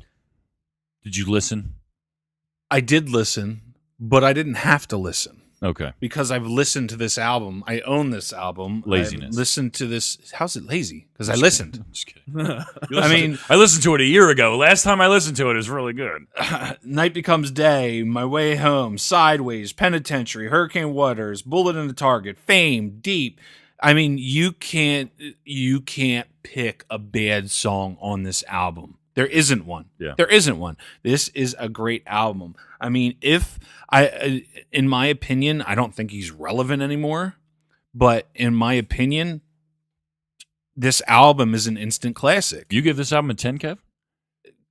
did you listen? I did listen, but I didn't have to listen. Okay. Because I've listened to this album. I own this album. Laziness. I've listened to this. How's it lazy? Because I listened. I'm just kidding. I mean, I listened to it a year ago. Last time I listened to it is really good. Night Becomes Day, My Way Home, Sideways, Penitentiary, Hurricane Waters, Bullet in the Target, Fame, Deep. I mean, you can't pick a bad song on this album. There isn't one. Yeah. There isn't one. This is a great album. I mean, in my opinion, I don't think he's relevant anymore, but in my opinion, this album is an instant classic. You give this album a 10, Kev?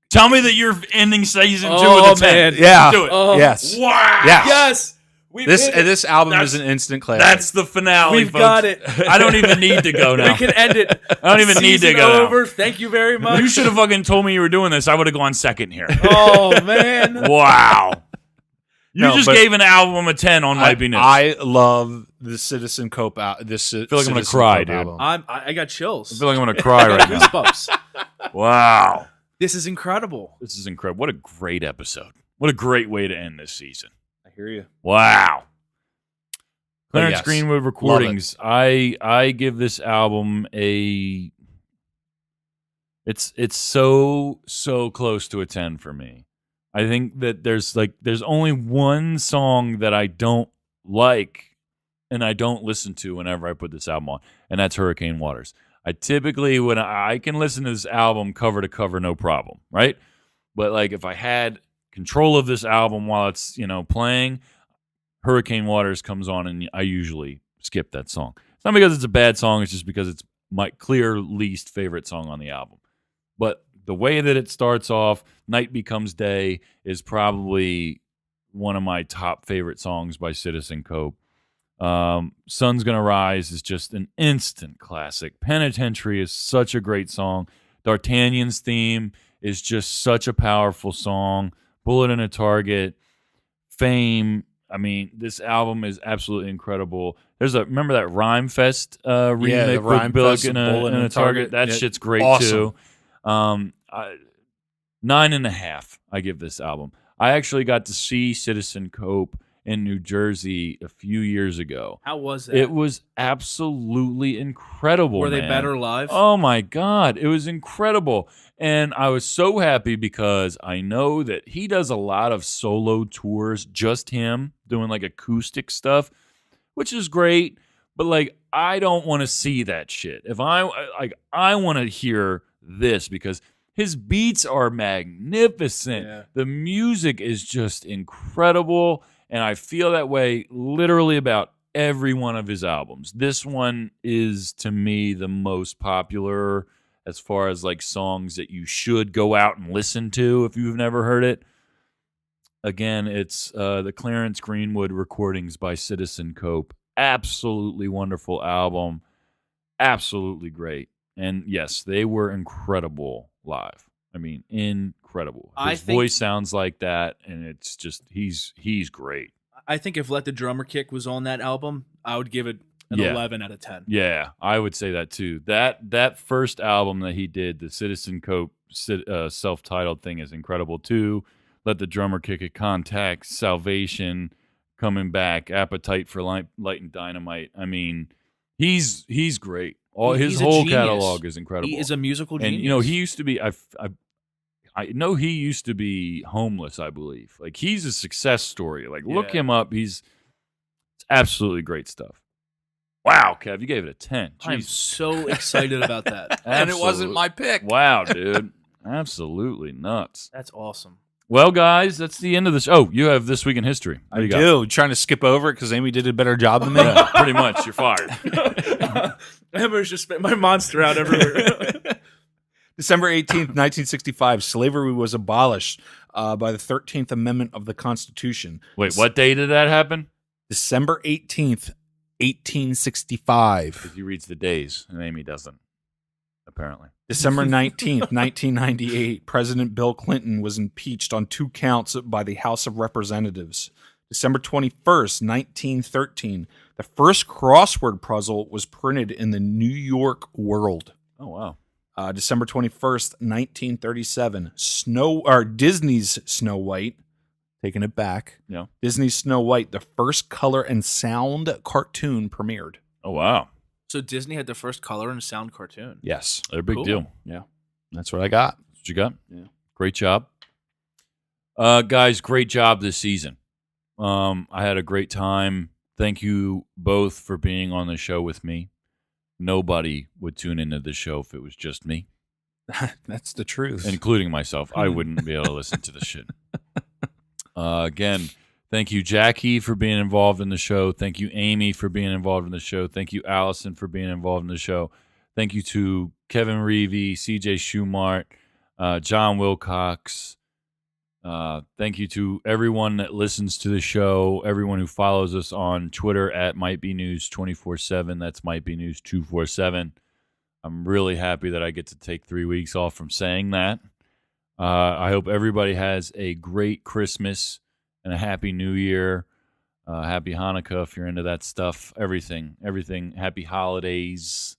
Tell me that you're ending season 2 Oh, with a 10. man. Yeah. Do it. Oh, Yes. Wow. Yes. Yes. We This album That's- is an instant classic. That's the finale, We've folks. got it. I don't even need to go now. We can end it. I don't even need to Season go now. over. Thank you very much. You should have fucking told me you were doing this. I would have gone second here. Oh, man. Wow. You No, just but gave an album a 10 on Might Be News. I love the Citizen Cope I feel like I'm gonna cry, dude. I got chills. I feel like I'm going to cry right now. Goosebumps. Wow. This is incredible. This is incredible. What a great episode. What a great way to end this season. I hear you. Wow. But Clarence yes, Greenwood recordings. I give this album a. It's so close to a 10 for me. I think that there's only one song that I don't like and I don't listen to whenever I put this album on, and that's Hurricane Waters. I typically, when I can listen to this album cover to cover, no problem, right? But like if I had control of this album while it's playing, Hurricane Waters comes on, and I usually skip that song. It's not because it's a bad song; it's just because it's my clear least favorite song on the album. But the way that it starts off, Night Becomes Day, is probably one of my top favorite songs by Citizen Cope. Sun's Gonna Rise is just an instant classic. Penitentiary is such a great song. D'Artagnan's theme is just such a powerful song. Bullet in a Target, Fame. I mean, this album is absolutely incredible. Remember that Rhyme Fest remake the Rhyme with Bullet Fest, in Bullet in a a Target? Target. That Yeah, shit's great awesome. too. 9.5. I give this album. I actually got to see Citizen Cope in New Jersey a few years ago. How was that? It was absolutely incredible. Were they man. better live? Oh my God. It was incredible. And I was so happy because I know that he does a lot of solo tours, just him doing like acoustic stuff, which is great. But like, I don't want to see that shit. If I want to hear this because his beats are magnificent. Yeah. The music is just incredible. And I feel that way literally about every one of his albums. This one is, to me, the most popular as far as like songs that you should go out and listen to if you've never heard it. Again, it's the Clarence Greenwood recordings by Citizen Cope. Absolutely wonderful album. Absolutely great. And yes, they were incredible live. I mean, incredible. His voice sounds like that, and it's just he's great. I think if Let the Drummer Kick was on that album, I would give it an Yeah. 11 out of 10. Yeah, I would say that too. That first album that he did, the Citizen Cope self-titled thing, is incredible too. Let the Drummer Kick It, Contact, Salvation, Coming Back, Appetite for Light and Dynamite. I mean, he's great. His He's a whole genius. catalog is incredible. He is a musical and genius. you know, he used to be. I know he used to be homeless, I believe. Like, he's a success story. Like, look Yeah. him up. It's absolutely great stuff. Wow, Kev, you gave it a 10. I'm Jesus. so excited about that. And it wasn't my pick. Wow, dude. Absolutely nuts. That's awesome. Well, guys, that's the end of the show. Oh, you have This Week in History. What I you got? do. Trying to skip over it because Amy did a better job than me. Yeah, pretty much. You're fired. Amber's just spit my monster out everywhere. December 18th, 1965, slavery was abolished by the 13th Amendment of the Constitution. Wait, what day did that happen? December 18th, 1865. Because he reads the days, and Amy doesn't, apparently. December 19th, 1998, President Bill Clinton was impeached on 2 counts by the House of Representatives. December 21st, 1913, the first crossword puzzle was printed in the New York World. Oh, wow. December 21st, 1937, Disney's Snow White, taking it back. Yeah. Disney's Snow White, the first color and sound cartoon premiered. Oh, wow. So Disney had the first color and sound cartoon. Yes. They're a big Cool. deal. Yeah. That's what I got. That's what you got? Yeah. Great job. Guys, great job this season. I had a great time. Thank you both for being on the show with me. Nobody would tune into the show if it was just me, That's the truth. including myself. I wouldn't be able to listen to the shit. Again, thank you, Jackie, for being involved in the show. Thank you, Amy, for being involved in the show. Thank you, Allison, for being involved in the show. Thank you to Kevin Reevey, CJ Schumart, John Wilcox. Thank you to everyone that listens to the show, everyone who follows us on Twitter at MightBeNews247. That's MightBeNews247. I'm really happy that I get to take 3 weeks off from saying that. I hope everybody has a great Christmas and a happy New Year. Happy Hanukkah if you're into that stuff. Everything. Happy holidays.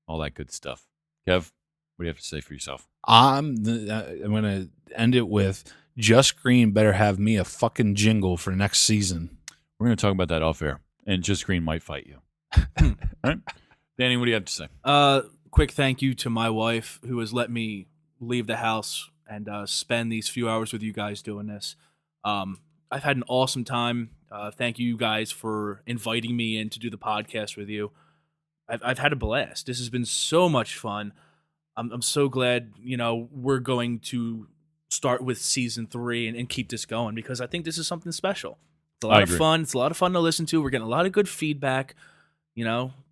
All that good stuff. Kev, what do you have to say for yourself? I'm going to end it with Just Green better have me a fucking jingle for next season. We're going to talk about that off air. And Just Green might fight you. All right? Danny, what do you have to say? Quick thank you to my wife who has let me leave the house and spend these few hours with you guys doing this. I've had an awesome time. Thank you guys for inviting me in to do the podcast with you. I've had a blast. This has been so much fun. I'm so glad, we're going to start with season 3 and keep this going because I think this is something special. It's a lot of fun. It's a lot of fun to listen to. We're getting a lot of good feedback.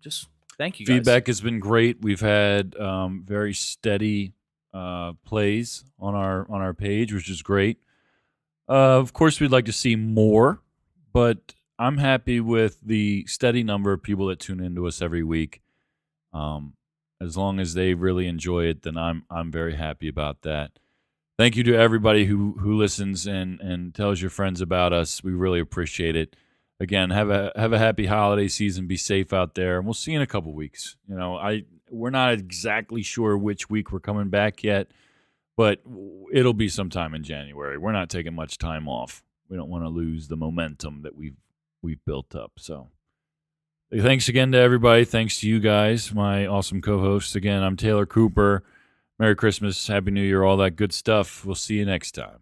Just thank you guys. Feedback has been great. We've had very steady plays on our page, which is great. Of course, we'd like to see more, but I'm happy with the steady number of people that tune into us every week. As long as they really enjoy it, then I'm very happy about that. Thank you to everybody who listens and tells your friends about us. We really appreciate it. Again, have a happy holiday season. Be safe out there, and we'll see you in a couple weeks. We're not exactly sure which week we're coming back yet, but it'll be sometime in January. We're not taking much time off. We don't want to lose the momentum that we've built up. So thanks again to everybody. Thanks to you guys, my awesome co-hosts. Again, I'm Taylor Cooper. Merry Christmas, Happy New Year, all that good stuff. We'll see you next time.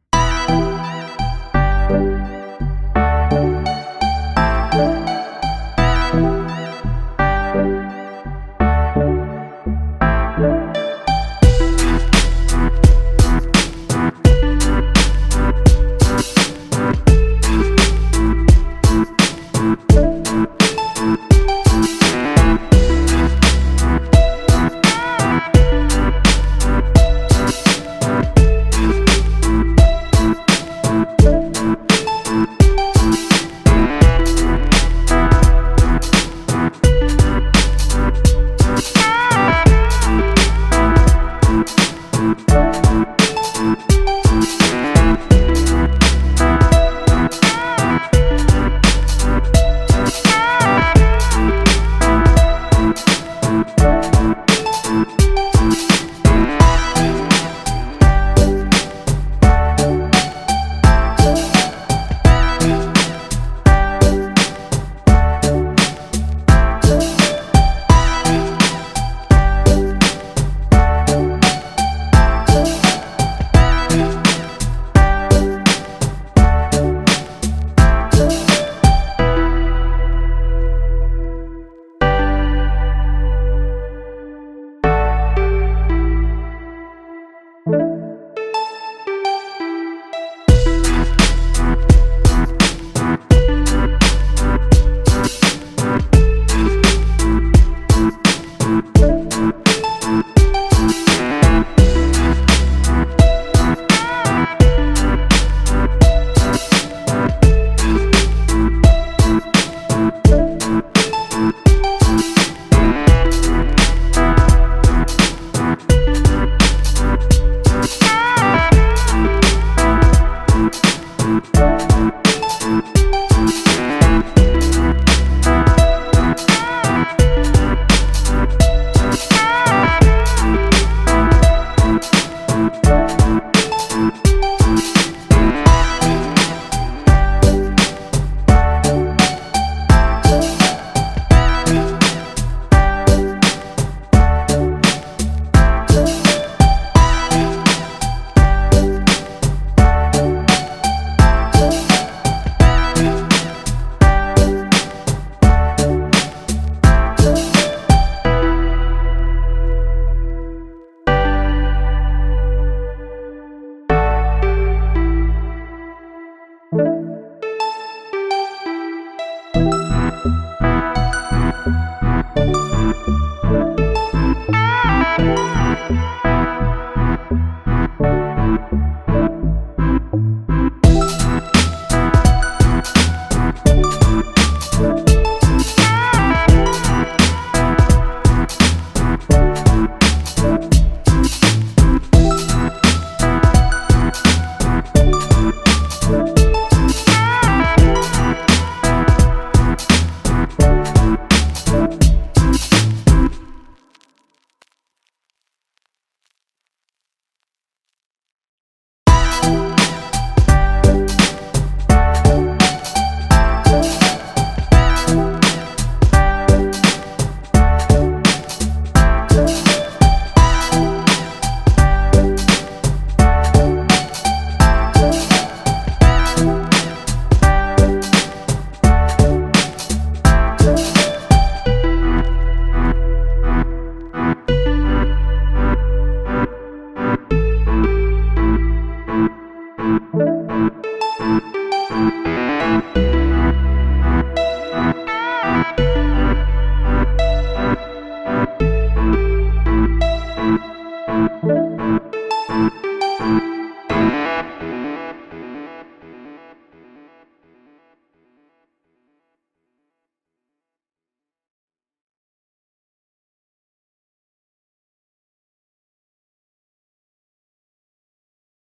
Bye.